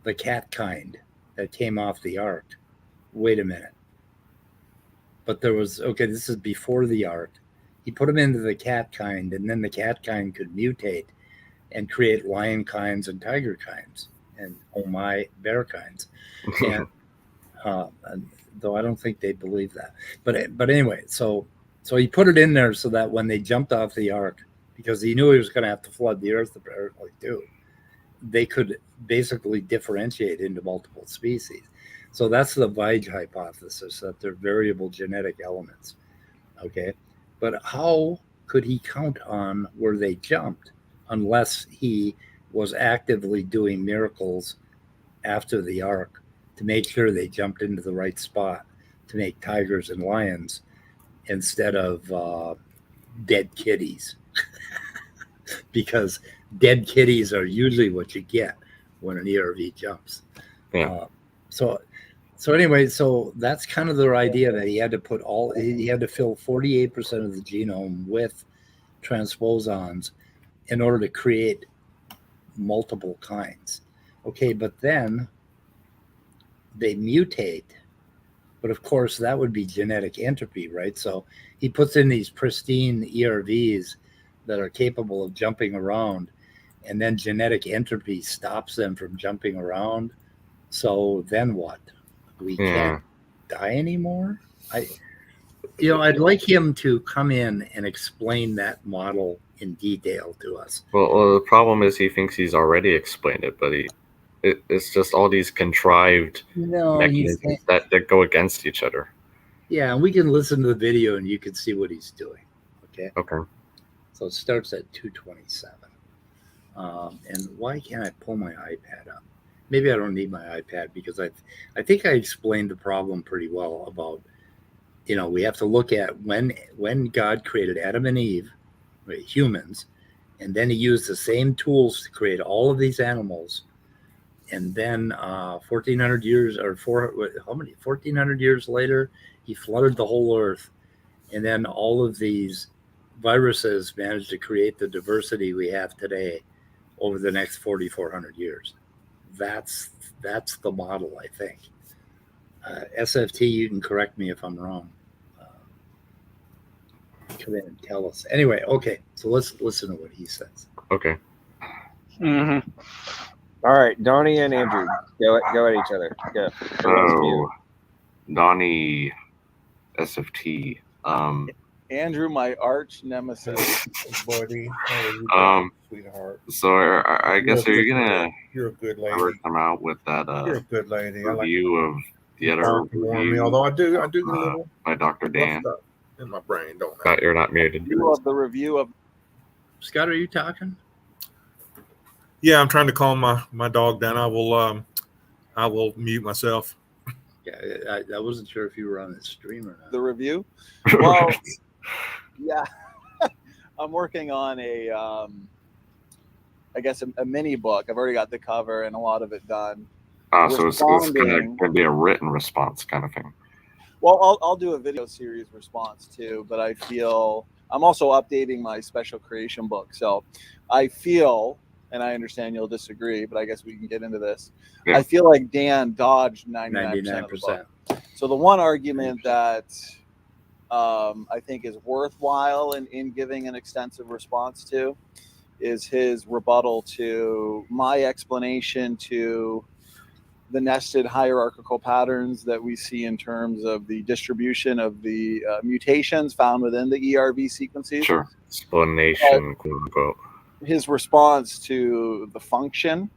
the cat kind, that came off the ark. Wait a minute. But there was, okay, this is before the ark. He put them into the cat kind, and then the cat kind could mutate and create lion kinds and tiger kinds and, oh my, bear kinds. And though I don't think they believe that. But anyway, so he put it in there so that when they jumped off the ark, because he knew he was going to have to flood the earth apparently too, they could basically differentiate into multiple species. So that's the Weige hypothesis, that they're variable genetic elements. Okay. But how could he count on where they jumped unless he was actively doing miracles after the ark to make sure they jumped into the right spot to make tigers and lions instead of dead kitties? Because dead kitties are usually what you get when an ERV jumps. Yeah. So anyway, so that's kind of their idea, that he had to fill 48% of the genome with transposons in order to create multiple kinds. Okay, but then they mutate. But of course, that would be genetic entropy, right? So he puts in these pristine ERVs that are capable of jumping around, and then genetic entropy stops them from jumping around. So then what? We can't die anymore? I'd like him to come in and explain that model in detail to us. Well, the problem is he thinks he's already explained it, but it's just all these contrived mechanisms that go against each other. Yeah, and we can listen to the video and you can see what he's doing. Okay. Okay. So it starts at 2:27. And why can't I pull my iPad up? Maybe I don't need my iPad, because I think I explained the problem pretty well about, we have to look at when God created Adam and Eve, right, humans, and then he used the same tools to create all of these animals. And then 1,400 years or 1,400 years later, he flooded the whole earth. And then all of these viruses managed to create the diversity we have today over the next 4,400 years. That's the model, I think. SFT, you can correct me if I'm wrong. Come in and tell us. Anyway, okay, so let's listen to what he says. Okay. Mm-hmm. All right, Donny and Andrew, go at each other. Go. So, Donny, SFT. Andrew, my arch nemesis. Buddy, how are you, sweetheart? So I guess you're a good lady. work them out with that You're a good lady. review of the other review. Although I do get a little by Dr. Dan. in my brain, don't I? You're not muted. The review of Scott, are you talking? Yeah, I'm trying to calm my dog down. I will mute myself. Yeah, I wasn't sure if you were on the stream or not. the review. Well, yeah, I'm working on a mini book. I've already got the cover and a lot of it done. So it's going to be a written response kind of thing. Well, I'll do a video series response too, but I feel I'm also updating my special creation book. So I feel, and I understand you'll disagree, but I guess we can get into this. Yeah. I feel like Dan dodged 99% of the book. So the one argument that I think is worthwhile in giving an extensive response to is his rebuttal to my explanation to the nested hierarchical patterns that we see in terms of the distribution of the mutations found within the ERV sequences. Sure. Explanation, quote unquote. His response to the function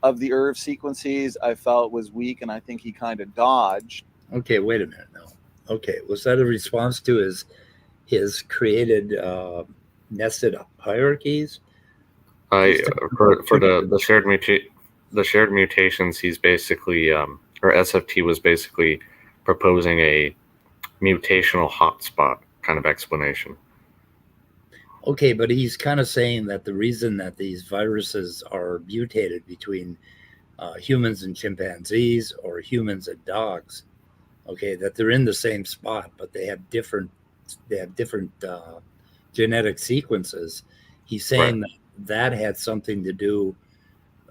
of the ERV sequences I felt was weak, and I think he kind of dodged. Okay, wait a minute now. Okay, was that a response to his created nested hierarchies? For the shared mutations, he's basically or SFT was basically proposing a mutational hotspot kind of explanation. Okay, but he's kind of saying that the reason that these viruses are mutated between humans and chimpanzees or humans and dogs, okay, that they're in the same spot, but they have different genetic sequences. He's saying that had something to do.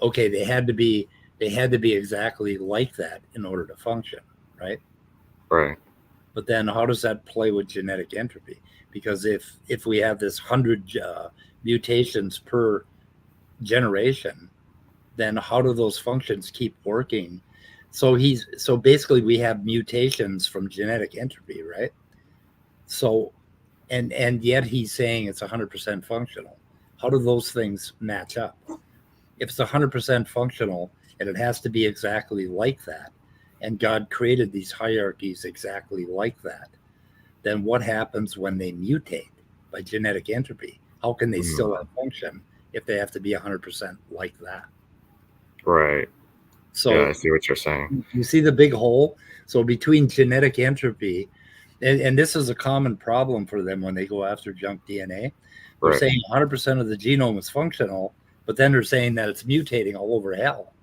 Okay, they had to be They had to be exactly like that in order to function, right? Right. But then how does that play with genetic entropy? Because if we have this 100 mutations per generation, then how do those functions keep working? So basically we have mutations from genetic entropy, right? So and yet he's saying it's 100% functional. How do those things match up? If it's 100% functional and it has to be exactly like that, and God created these hierarchies exactly like that, then what happens when they mutate by genetic entropy? How can they still have function if they have to be 100% like that? Right. So yeah, I see what you're saying. you see the big hole? So between genetic entropy, and this is a common problem for them when they go after junk DNA, they're Right. saying 100% of the genome is functional, but then they're saying that it's mutating all over hell.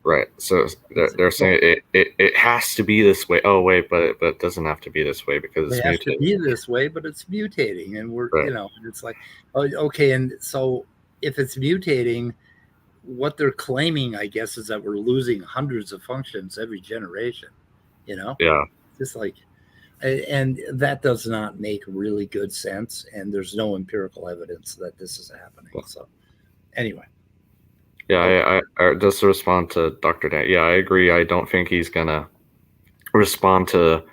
Right. So they're saying it has to be this way. Oh wait, but it doesn't have to be this way because it's It has to mutating. be this way, but it's mutating, and we're Right. it's like, oh, okay, and so if it's mutating, what they're claiming, I guess, is that we're losing hundreds of functions every generation. Yeah. Just like, and that does not make really good sense, and there's no empirical evidence that this is happening. So anyway. Yeah, I just to respond to Dr. Dan. Yeah, I agree. I don't think he's gonna respond to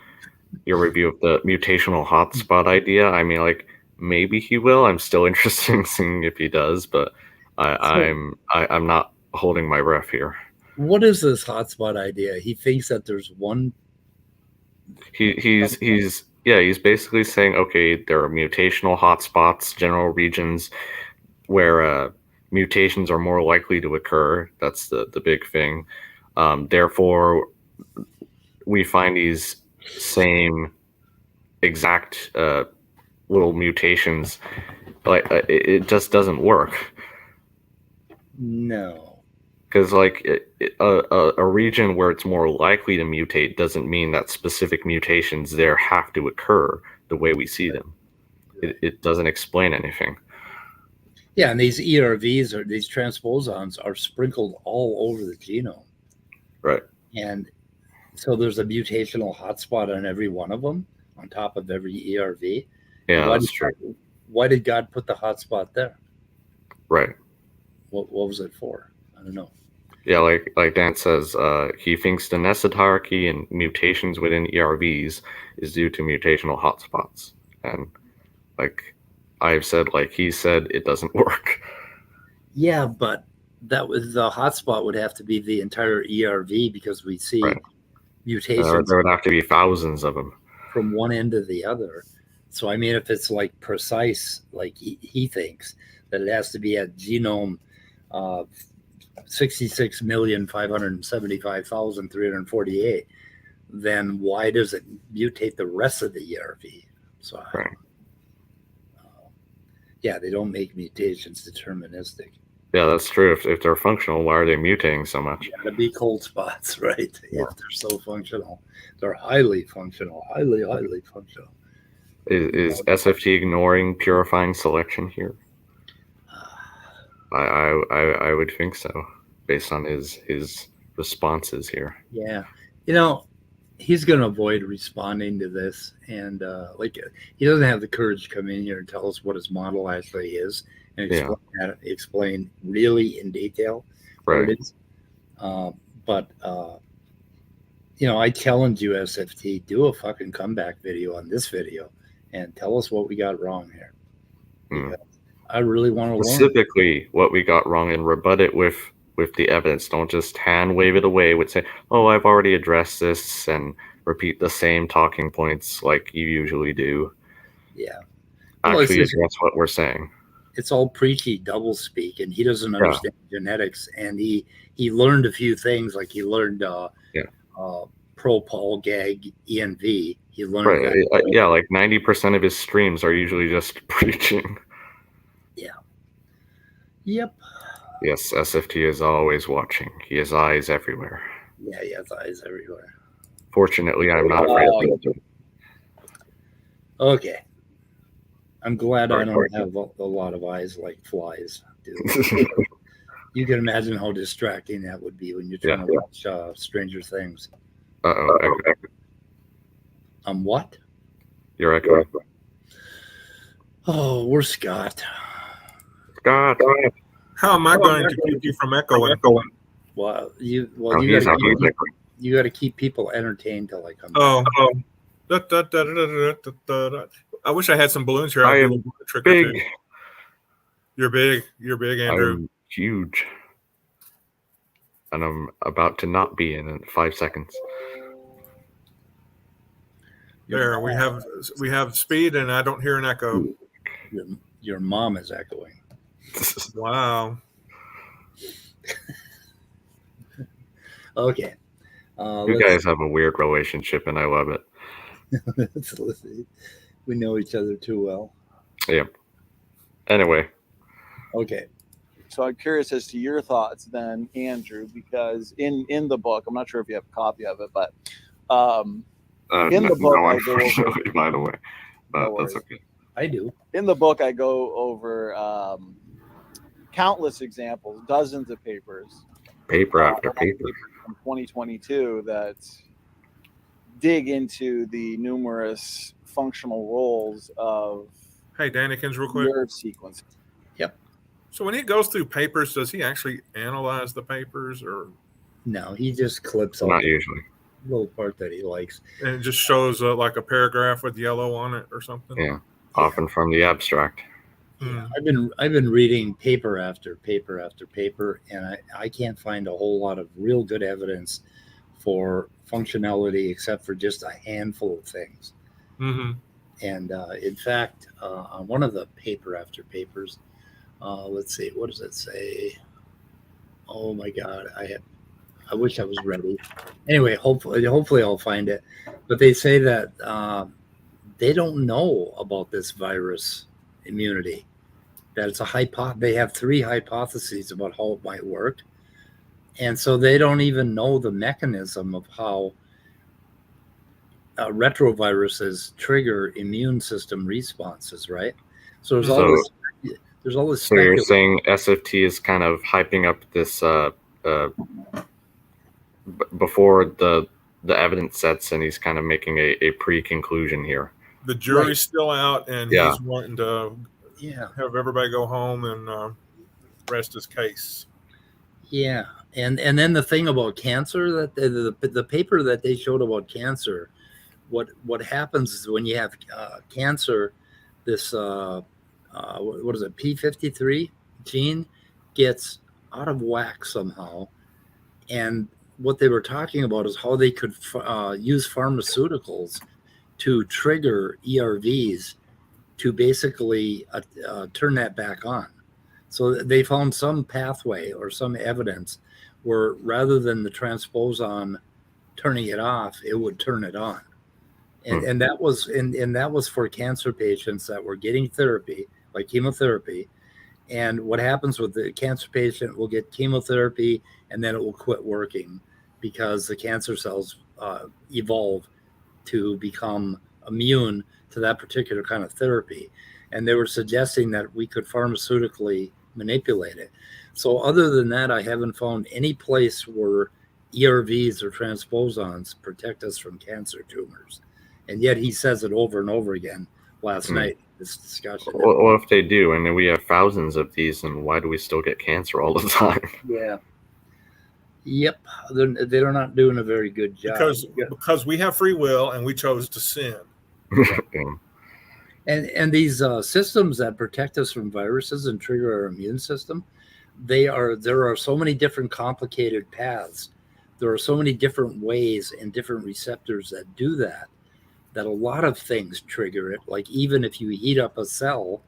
your review of the mutational hotspot idea. I mean, like maybe he will. I'm still interested in seeing if he does, but I'm not holding my breath here. What is this hotspot idea? He thinks that there's one. He's basically saying, okay, there are mutational hotspots, general regions where mutations are more likely to occur. That's the big thing. Therefore, we find these same exact little mutations. Like it just doesn't work. No. Because like a region where it's more likely to mutate doesn't mean that specific mutations there have to occur the way we see them. It doesn't explain anything. Yeah, and these ERVs or these transposons are sprinkled all over the genome. Right. And so there's a mutational hotspot on every one of them, on top of every ERV. Yeah, that's true. Why did God put the hotspot there? Right. What was it for? I don't know. Yeah, like Dan says, he thinks the nested hierarchy and mutations within ERVs is due to mutational hotspots. And like I've said, like he said, it doesn't work. Yeah, but that was the hotspot would have to be the entire ERV because we see mutations. There would have to be thousands of them from one end to the other. So I mean, if it's like precise, like he thinks that it has to be at genome 66,575,348, then why does it mutate the rest of the ERV? So yeah, they don't make mutations deterministic. Yeah, that's true. If they're functional, why are they mutating so much? Gotta be cold spots, right? Yeah. If they're so functional, they're highly functional, highly functional. Is SFT ignoring purifying selection here? I would think so, based on his responses here. Yeah, he's going to avoid responding to this, and he doesn't have the courage to come in here and tell us what his model actually is and explain really in detail what it is. But I challenge you, SFT, do a fucking comeback video on this video and tell us what we got wrong here. I really want to learn specifically what we got wrong and rebut it with the evidence. Don't just hand wave it away with say, "Oh, I've already addressed this," and repeat the same talking points like you usually do. Yeah, actually address what we're saying. It's all preachy double speak, and he doesn't understand genetics. And he learned a few things, like he learned pro-Paul gag ENV. He learned that. Like 90% of his streams are usually just preaching. Yeah. Yep. Yes, SFT is always watching. He has eyes everywhere. Yeah, he has eyes everywhere. Fortunately, I'm not afraid of him. Okay. I'm glad I don't have a lot of eyes like flies do. You can imagine how distracting that would be when you're trying to watch Stranger Things. Uh-oh. What? You're echoing. Oh, we're Scott. Scott. How am I going to keep you from echoing? Well, you he's echoing. got to keep people entertained till I come back. Oh. I wish I had some balloons here. I I'd am do a trick big. or two. You're big. You're big, Andrew. I'm huge. And I'm about to not be in 5 seconds. There, we have speed, and I don't hear an echo. Your mom is echoing. Wow. Okay. You guys have a weird relationship, and I love it. We know each other too well. Yep. Anyway. Okay. So I'm curious as to your thoughts then, Andrew, because in the book, I'm not sure if you have a copy of it, but in the book, I go over, by the way, but that's okay. I do. In the book, I go over countless examples, dozens of papers, paper after paper from 2022 that dig into the numerous functional roles of Hey, Dannykins, real quick. nerve sequences. Yep. So when he goes through papers, does he actually analyze the papers, or No, he just clips out not the usually little part that he likes. and it just shows like a paragraph with yellow on it or something? Yeah, often from the abstract. Hmm. I've been reading paper after paper after paper, and I can't find a whole lot of real good evidence for functionality except for just a handful of things. Mm-hmm. And in fact, on one of the paper after papers, let's see, what does it say? Oh my God, I wish I was ready. Anyway, hopefully I'll find it. But they say that they don't know about this virus immunity. That it's they have 3 hypotheses about how it might work. And so they don't even know the mechanism of how retroviruses trigger immune system responses, right? So there's all this So you're saying SFT is kind of hyping up this before the evidence sets, and he's kind of making a pre-conclusion here. The jury's still out, and he's wanting to have everybody go home and rest his case. Yeah, and then the thing about cancer, that the paper that they showed about cancer, what happens is when you have cancer, this what is it, P53 gene gets out of whack somehow, and what they were talking about is how they could use pharmaceuticals to trigger ERVs to basically turn that back on. So they found some pathway or some evidence where rather than the transposon turning it off, it would turn it on. And that was for cancer patients that were getting therapy, like chemotherapy. And what happens with the cancer patient will get chemotherapy and then it will quit working because the cancer cells evolve to become immune to that particular kind of therapy. And they were suggesting that we could pharmaceutically manipulate it. So other than that, I haven't found any place where ERVs or transposons protect us from cancer tumors. And yet he says it over and over again last night, this discussion. Well, if they do, and then we have thousands of these, then why do we still get cancer all the time? Yeah. Yep. They're not doing a very good job. Because we have free will and we chose to sin. And these systems that protect us from viruses and trigger our immune system, there are so many different complicated paths. There are so many different ways and different receptors that do that a lot of things trigger it. Like even if you heat up a cell,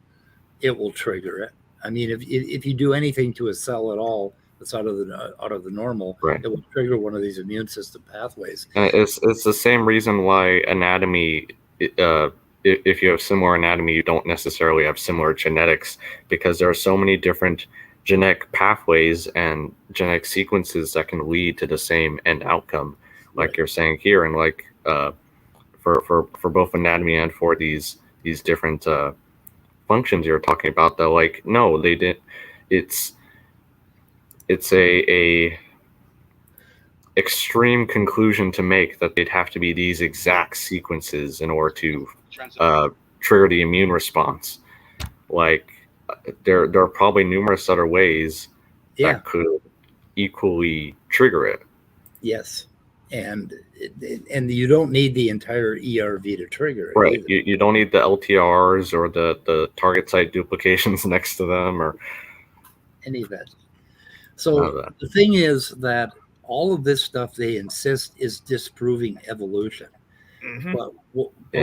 it will trigger it. I mean, if you do anything to a cell at all that's out of the normal, right, it will trigger one of these immune system pathways. It's the same reason why anatomy, if you have similar anatomy, you don't necessarily have similar genetics, because there are so many different genetic pathways and genetic sequences that can lead to the same end outcome, like you're saying here, and like for both anatomy and for these different functions you're talking about, though, like, no, they didn't. It's it's a extreme conclusion to make that they'd have to be these exact sequences in order to trigger the immune response. Like there are probably numerous other ways that could equally trigger it. Yes, and you don't need the entire ERV to trigger it. Right. You don't need the LTRs or the target site duplications next to them or any of that. So the thing is that all of this stuff they insist is disproving evolution. But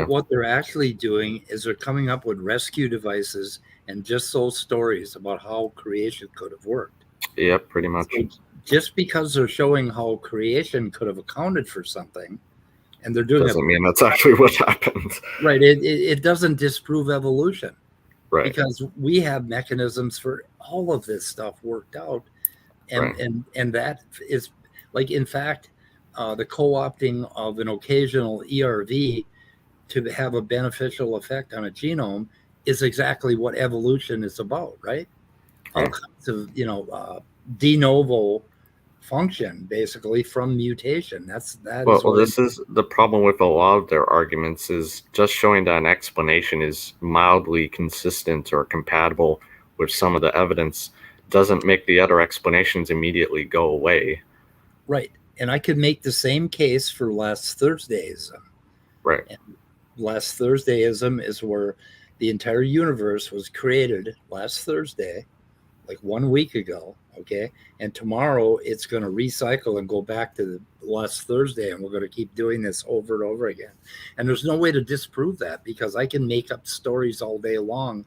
what they're actually doing is they're coming up with rescue devices and just those stories about how creation could have worked. Yeah, pretty much. So just because they're showing how creation could have accounted for something, and they're doing doesn't mean that's actually what happened. Right. It doesn't disprove evolution. Right. Because we have mechanisms for all of this stuff worked out. And that is like, in fact, the co-opting of an occasional ERV to have a beneficial effect on a genome is exactly what evolution is about, right? All kinds of, de novo function basically from mutation. Well, this is the problem with a lot of their arguments, is just showing that an explanation is mildly consistent or compatible with some of the evidence doesn't make the other explanations immediately go away. Right. And I could make the same case for last Thursdayism. Right. And last Thursdayism is where the entire universe was created last Thursday, like 1 week ago. Okay. And tomorrow it's going to recycle and go back to the last Thursday. And we're going to keep doing this over and over again. And there's no way to disprove that, because I can make up stories all day long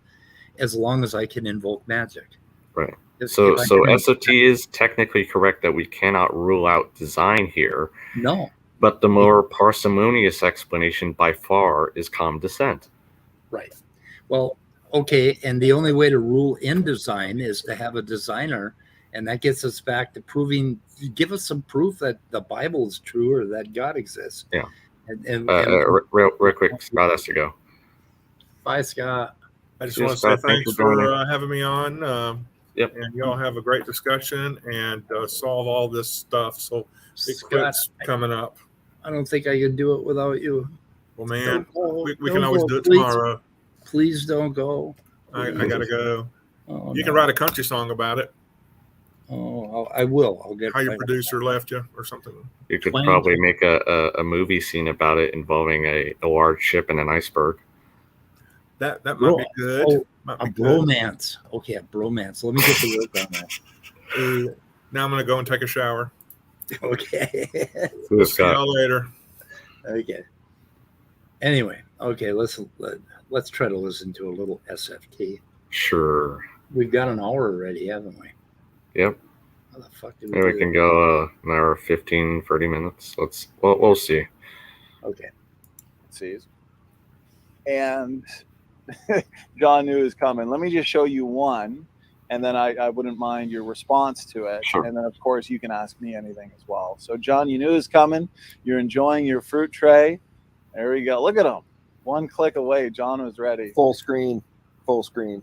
as I can invoke magic. Right. So SOT is technically correct that we cannot rule out design here. No. But the more parsimonious explanation by far is calm descent. Right. Well, okay. And the only way to rule in design is to have a designer. And that gets us back to give us some proof that the Bible is true or that God exists. Yeah. And real quick, Scott has to go. Bye, Scott. I just want to say thanks for having me on. Yep. And y'all have a great discussion and solve all this stuff. So big Scott, quits coming up. I don't think I could do it without you. Well, man, we Don't can always go. do it tomorrow. Please don't go. I got to go. Oh, you can write a country song about it. Oh, I will. I'll get how your producer left you or something. You could probably make a movie scene about it involving a large ship and an iceberg. That might be good. Oh, a bromance. Okay, a bromance. Let me get to work on that. Now I'm going to go and take a shower. Okay. See y'all later. Okay. Anyway, okay, let's try to listen to a little SFT. Sure. We've got an hour already, haven't we? Yep. How the fuck did we can go an hour, 15, 30 minutes. We'll see. Okay. Let's see. And John knew it was coming. Let me just show you one, and then I wouldn't mind your response to it. Sure. And then, of course, you can ask me anything as well. So, John, you knew it was coming. You're enjoying your fruit tray. There we go. Look at him. One click away. John was ready. Full screen. Full screen.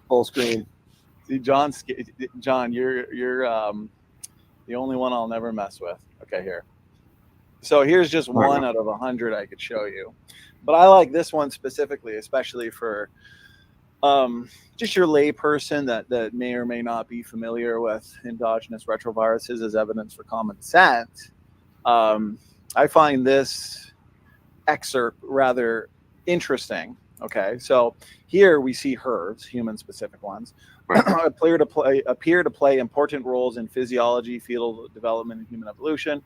Full screen. See, John, you're the only one I'll never mess with. Okay, here. So here's just one out of 100 I could show you. But I like this one specifically, especially for just your lay person that may or may not be familiar with endogenous retroviruses as evidence for common descent. I find this excerpt rather interesting. Okay, so here we see HERVs, human-specific ones, appear to play important roles in physiology, fetal development, and human evolution.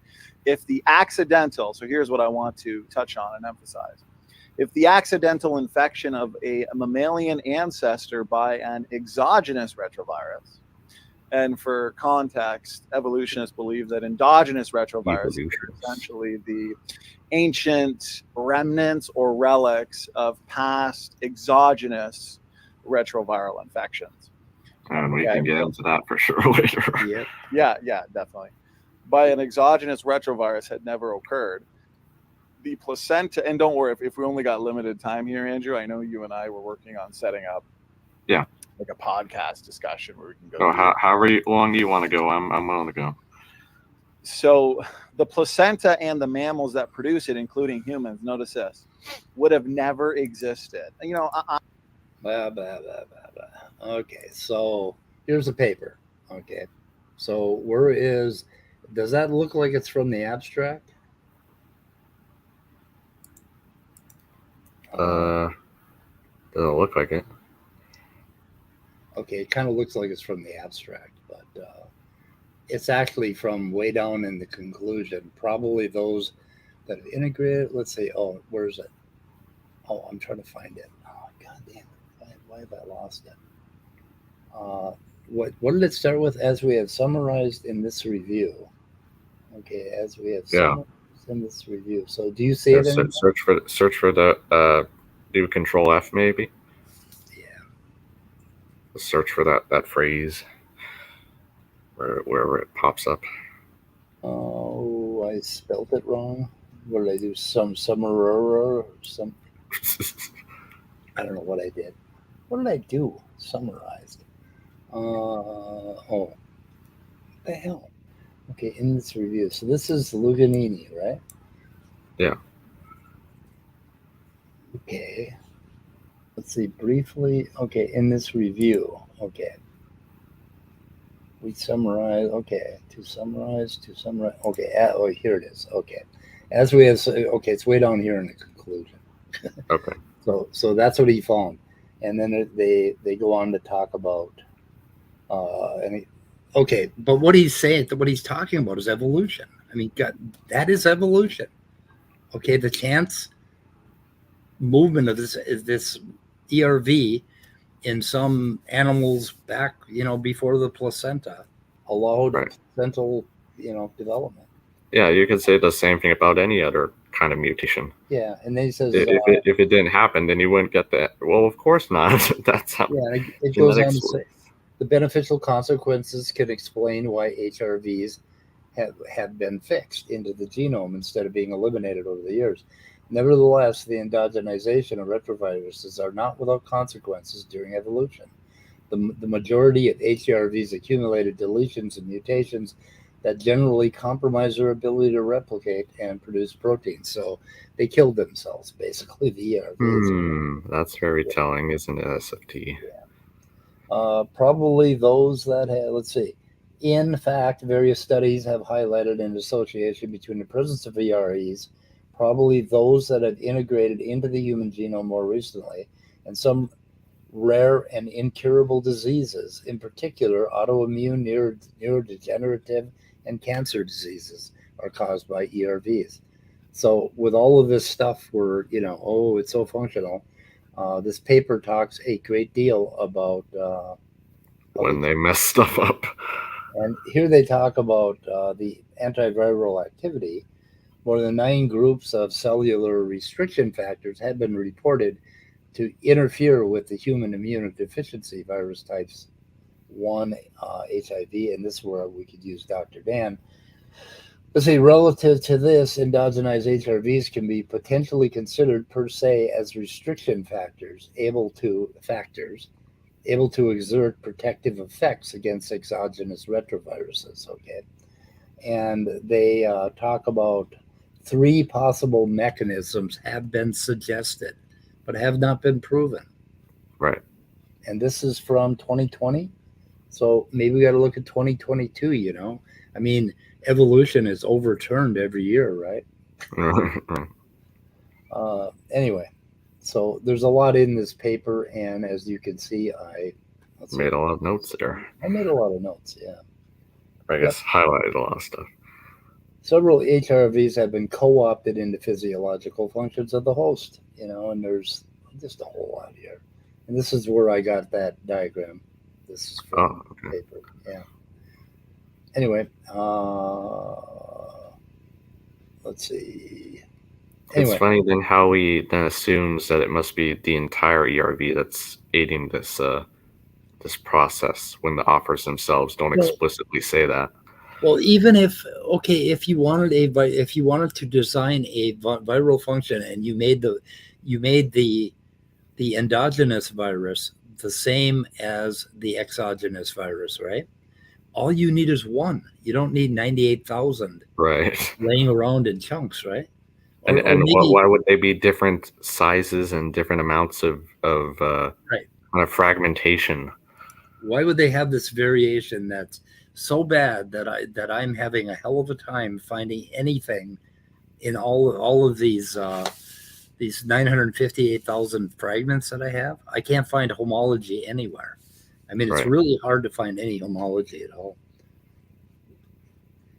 If the accidental, so here's what I want to touch on and emphasize. If the accidental infection of a mammalian ancestor by an exogenous retrovirus, and for context, evolutionists believe that endogenous retroviruses are essentially the ancient remnants or relics of past exogenous retroviral infections. And we can get into that for sure later. Yeah, definitely. By an exogenous retrovirus had never occurred. The placenta, and don't worry, if we only got limited time here, Andrew, I know you and I were working on setting up like a podcast discussion where we can go. So however long you want to go, I'm willing to go. So the placenta and the mammals that produce it, including humans, notice this, would have never existed. You know, Blah, blah, blah, blah, blah. Okay, so here's a paper. Okay, so does that look like it's from the abstract? Doesn't look like it. Okay, it kind of looks like it's from the abstract, but it's actually from way down in the conclusion. Probably those that have integrated. Let's see. Oh, where is it? Oh, I'm trying to find it. Oh, God damn it. Why have I lost it? What did it start with? As we have summarized in this review. Okay, as we have summarized in this review. So do you see it? Search for the do Control F maybe. Search for that phrase wherever it pops up. Oh, I spelled it wrong. What did I do? Some or some. I don't know what I did. What did I do? Summarized. What the hell? Okay, in this review. So this is Luganini, right? Yeah. Okay. Let's see, briefly. Okay, in this review. Okay. We summarize. Okay, to summarize. Okay, here it is. Okay. As we have, okay, it's way down here in the conclusion. Okay. So that's what he found. And then they go on to talk about, okay, but what he's talking about is evolution. I mean, God, that is evolution. Okay, the chance movement of this ERV in some animals back, before the placenta allowed placental, development. Yeah, you could say the same thing about any other kind of mutation. Yeah, and then he says if it didn't happen, then you wouldn't get that. Well, of course not. That's how. Yeah, it goes on to say the beneficial consequences can explain why HRVs have been fixed into the genome instead of being eliminated over the years. Nevertheless, the endogenization of retroviruses are not without consequences during evolution. The majority of HRVs accumulated deletions and mutations that generally compromise their ability to replicate and produce proteins. So they killed themselves, basically, the ERVs. That's very telling, isn't it, SFT? Yeah. Probably those that have, let's see. In fact, various studies have highlighted an association between the presence of EREs, probably those that have integrated into the human genome more recently, and some rare and incurable diseases, in particular autoimmune, neurodegenerative, and cancer diseases are caused by ERVs. So with all of this stuff where, it's so functional, this paper talks a great deal about when they mess stuff up. And here they talk about the antiviral activity. More than 9 groups of cellular restriction factors have been reported to interfere with the human immunodeficiency virus types 1 HIV, and this is where we could use Dr. Dan. Let's say relative to this, endogenized HRVs can be potentially considered per se as restriction factors, able to exert protective effects against exogenous retroviruses. Okay, and they talk about 3 possible mechanisms have been suggested, but have not been proven. Right. And this is from 2020. So maybe we got to look at 2022, I mean, evolution is overturned every year, right? Anyway, so there's a lot in this paper. And as you can see, I made a lot of notes there. I made a lot of notes, yeah. I guess highlighted a lot of stuff. Several HRVs have been co-opted into physiological functions of the host, and there's just a whole lot here. And this is where I got that diagram. This is from the paper. Yeah. Anyway, let's see. Anyway. It's funny then how he then assumes that it must be the entire ERV that's aiding this this process when the authors themselves don't explicitly say that. Well, even if you wanted to design a viral function and you made the endogenous virus the same as the exogenous virus, right? All you need is one. You don't need 98,000 Right. laying around in chunks, right? And Or maybe why would they be different sizes and different amounts of right. kind of fragmentation? Why would they have this variation that's so bad that I'm having a hell of a time finding anything in all of these 958,000 fragments that I have? I can't find homology anywhere. I mean, it's Right. really hard to find any homology at all.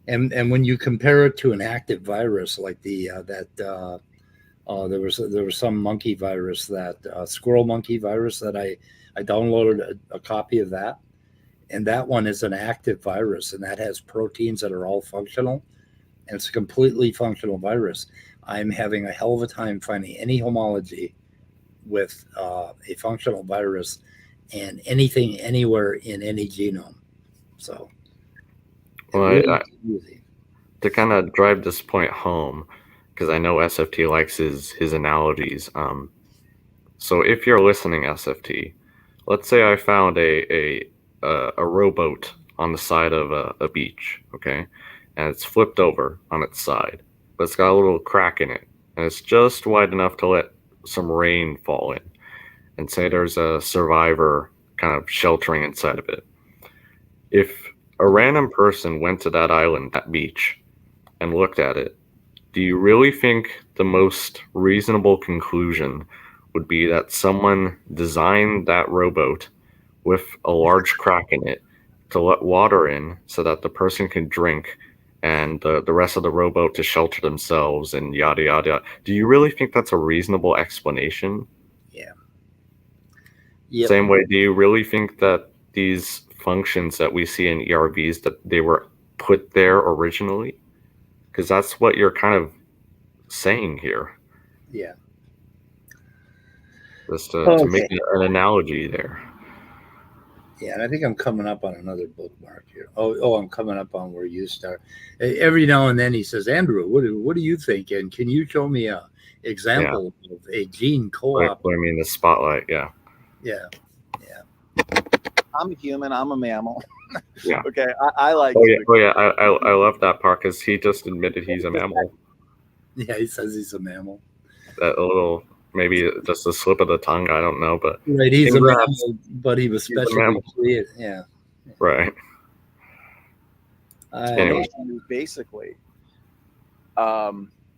And when you compare it to an active virus like there was some monkey virus, that squirrel monkey virus, that I downloaded a copy of that, and that one is an active virus, and that has proteins that are all functional, and it's a completely functional virus. I'm having a hell of a time finding any homology with a functional virus and anything anywhere in any genome. So Well, really easy. to kind of drive this point home, because I know SFT likes his analogies. So if you're listening, SFT, let's say I found a rowboat on the side of a beach, okay, and it's flipped over on its side, but it's got a little crack in it, and it's just wide enough to let some rain fall in. And say there's a survivor kind of sheltering inside of it. If a random person went to that island, that beach, and looked at it, do you really think the most reasonable conclusion would be that someone designed that rowboat with a large crack in it to let water in so that the person can drink and the rest of the rowboat to shelter themselves and yada, yada, yada? Do you really think that's a reasonable explanation? Yeah. Yep. Same way, do you really think that these functions that we see in ERVs, that they were put there originally? Because that's what you're kind of saying here. Yeah. Just to make an analogy there. Yeah, and I think I'm coming up on another bookmark here. Oh, I'm coming up on where you start. Every now and then he says, Andrew, what do you think? And can you show me a example of a gene co-op? Put me in the spotlight, yeah. Yeah. I'm a human. I'm a mammal. Yeah. Okay. I like. Oh yeah. I love that part because he just admitted he's a mammal. Yeah, he says he's a mammal. That little, maybe just a slip of the tongue. I don't know, but right, he's a mammal, but he was specially created. Yeah. Right. Anyway, basically,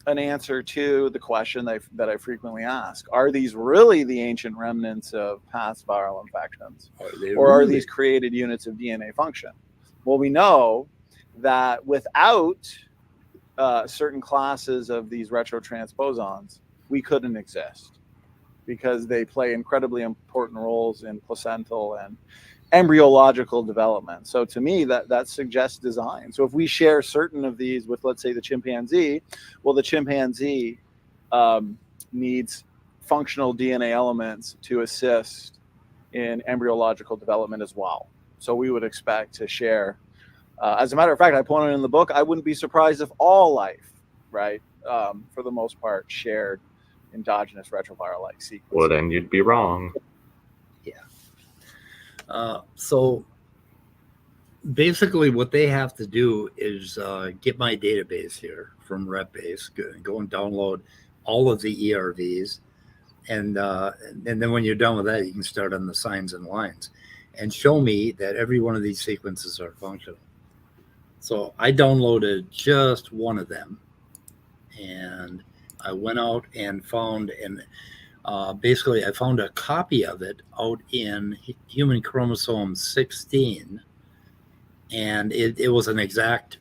an answer to the question that I frequently ask: are these really the ancient remnants of past viral infections, or are these created units of DNA function? Well, we know that without certain classes of these retrotransposons, we couldn't exist, because they play incredibly important roles in placental and embryological development. So to me, that suggests design. So if we share certain of these with, let's say, the chimpanzee, well, the chimpanzee needs functional DNA elements to assist in embryological development as well. So we would expect to share. As a matter of fact, I pointed in the book, I wouldn't be surprised if all life, right, for the most part, shared endogenous retroviral-like sequences. Well, then you'd be wrong. So basically what they have to do is get my database here from RepBase, go and download all of the ERVs, and then when you're done with that, you can start on the signs and lines and show me that every one of these sequences are functional. So I downloaded just one of them, and I went out and found, and basically I found a copy of it out in human chromosome 16, and it was an exact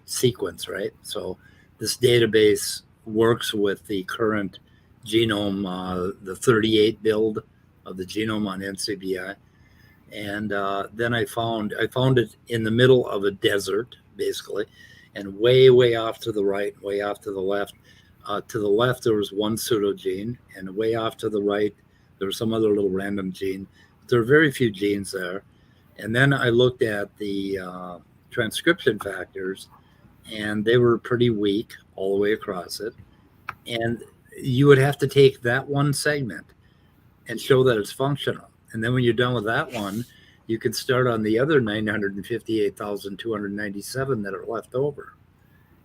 sequence, right? So this database works with the current genome, the 38 build of the genome on NCBI. And then I found it in the middle of a desert, basically, and way off to the right, way off to the left. To the left, there was one pseudogene, and way off to the right, there was some other little random gene. There are very few genes there. And then I looked at the transcription factors, and they were pretty weak all the way across it. And you would have to take that one segment and show that it's functional. And then when you're done with that one, you can start on the other 958,297 that are left over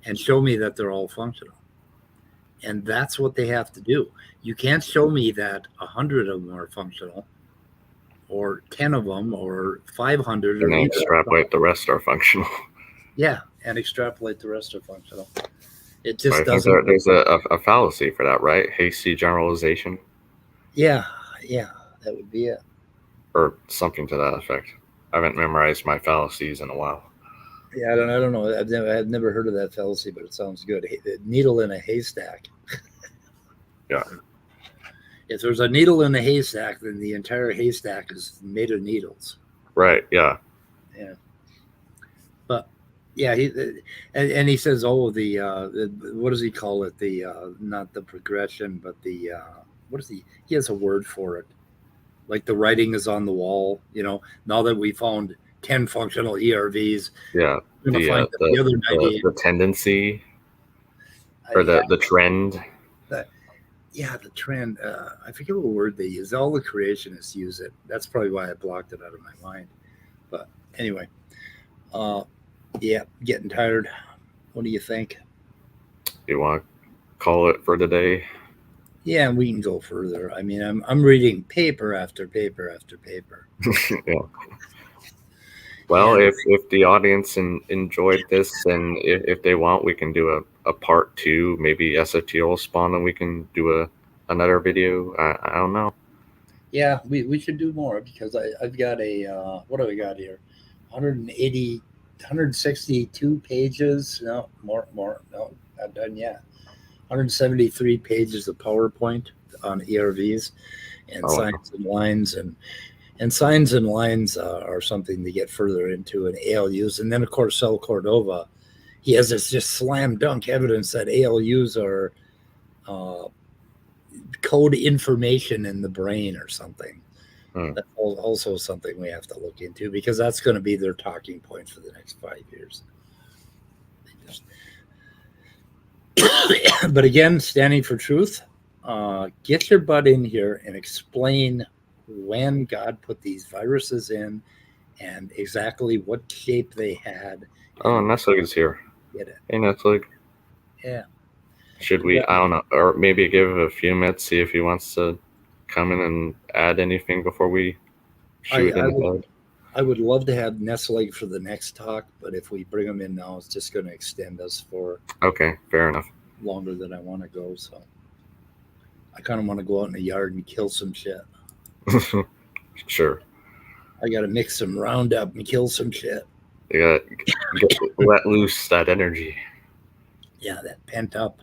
and show me that they're all functional. And that's what they have to do. You can't show me that 100 of them are functional or 10 of them or 500. And or then extrapolate the rest are functional. Yeah, and extrapolate the rest are functional. It But just I think doesn't. there's a fallacy for that, right? Hasty generalization Yeah, that would be it. or something to that effect. I haven't memorized my fallacies in a while. Yeah, I don't know. I've never heard of that fallacy, but it sounds good. Needle in a haystack. Yeah. If there's a needle in the haystack, then the entire haystack is made of needles. Right. Yeah. Yeah. But yeah, he says, oh, the what does he call it? The not the progression, but the what is he? He has a word for it. Like the writing is on the wall. Now that we found 10 functional ERVs, Yeah. we're gonna find the other 98. The tendency or the trend. Yeah, the trend. I forget what word they use. All the creationists use it. That's probably why I blocked it out of my mind. But anyway, yeah, getting tired. What do you think? You want to call it for the day? Yeah, we can go further. I mean, I'm reading paper after paper after paper. Yeah. Well, if the audience enjoyed this, and if they want, we can do a part 2. Maybe SFT will spawn, and we can do another video. I don't know. Yeah, we should do more because I've got what do I got here? 162 pages. No, more. No, not done yet. 173 pages of PowerPoint on ERVs and signs and lines and signs and lines are something to get further into in ALUs. And then, of course, Cell Cordova, he has this just slam dunk evidence that ALUs are code information in the brain or something. That's also something we have to look into because that's going to be their talking point for the next 5 years. But again, standing for truth, get your butt in here and explain when God put these viruses in and exactly what shape they had. Oh, Netflix is here. Get it. Hey, Netflix. Yeah. Should we, I don't know, or maybe give it a few minutes, see if he wants to come in and add anything before we shoot in the head? I would love to have Nestleg for the next talk, but if we bring him in now, it's just going to extend us for Okay, fair enough. longer than I want to go. So I kind of want to go out in the yard and kill some shit. Sure. I got to mix some Roundup and kill some shit. You got to let loose that energy. Yeah, that pent up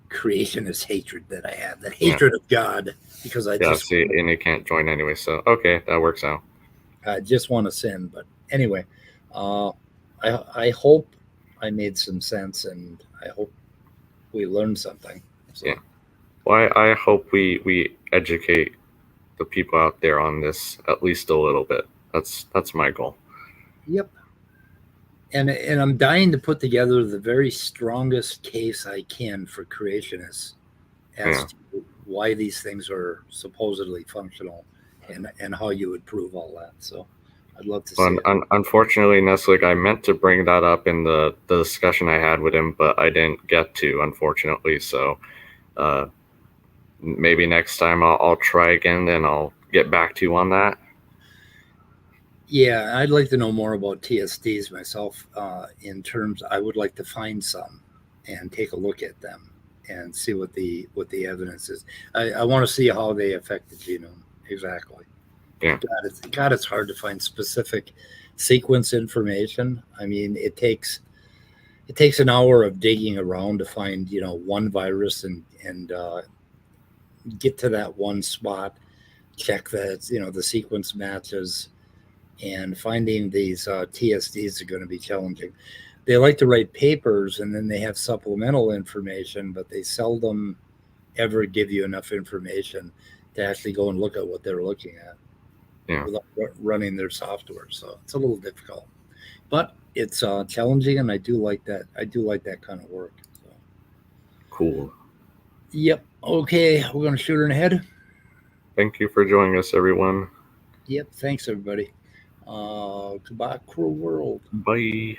creationist hatred that I have, that hatred of God, because I see, and you can't join anyway. So okay, that works out. I just want to sin. But anyway, I hope I made some sense, and I hope we learned something. So. Yeah. Well, I hope we educate the people out there on this at least a little bit. That's my goal. Yep. And I'm dying to put together the very strongest case I can for creationists as to why these things are supposedly functional and how you would prove all that. So I'd love to see it. Unfortunately, Neslik, I meant to bring that up in the discussion I had with him, but I didn't get to, unfortunately. So maybe next time I'll try again, and I'll get back to you on that. Yeah, I'd like to know more about TSDs myself. In terms, I would like to find some and take a look at them and see what the evidence is. I want to see how they affect the genome exactly. Yeah. God, it's hard to find specific sequence information. I mean, it takes an hour of digging around to find one virus and get to that one spot, check that the sequence matches. And finding these TSDs are going to be challenging. They like to write papers and then they have supplemental information, but they seldom ever give you enough information to actually go and look at what they're looking at without running their software. So it's a little difficult, but it's challenging, and I do like that. I do like that kind of work. So. Cool. Yep. Okay, we're going to shoot her in the head. Thank you for joining us, everyone. Yep. Thanks, everybody. Goodbye, cruel world. Bye.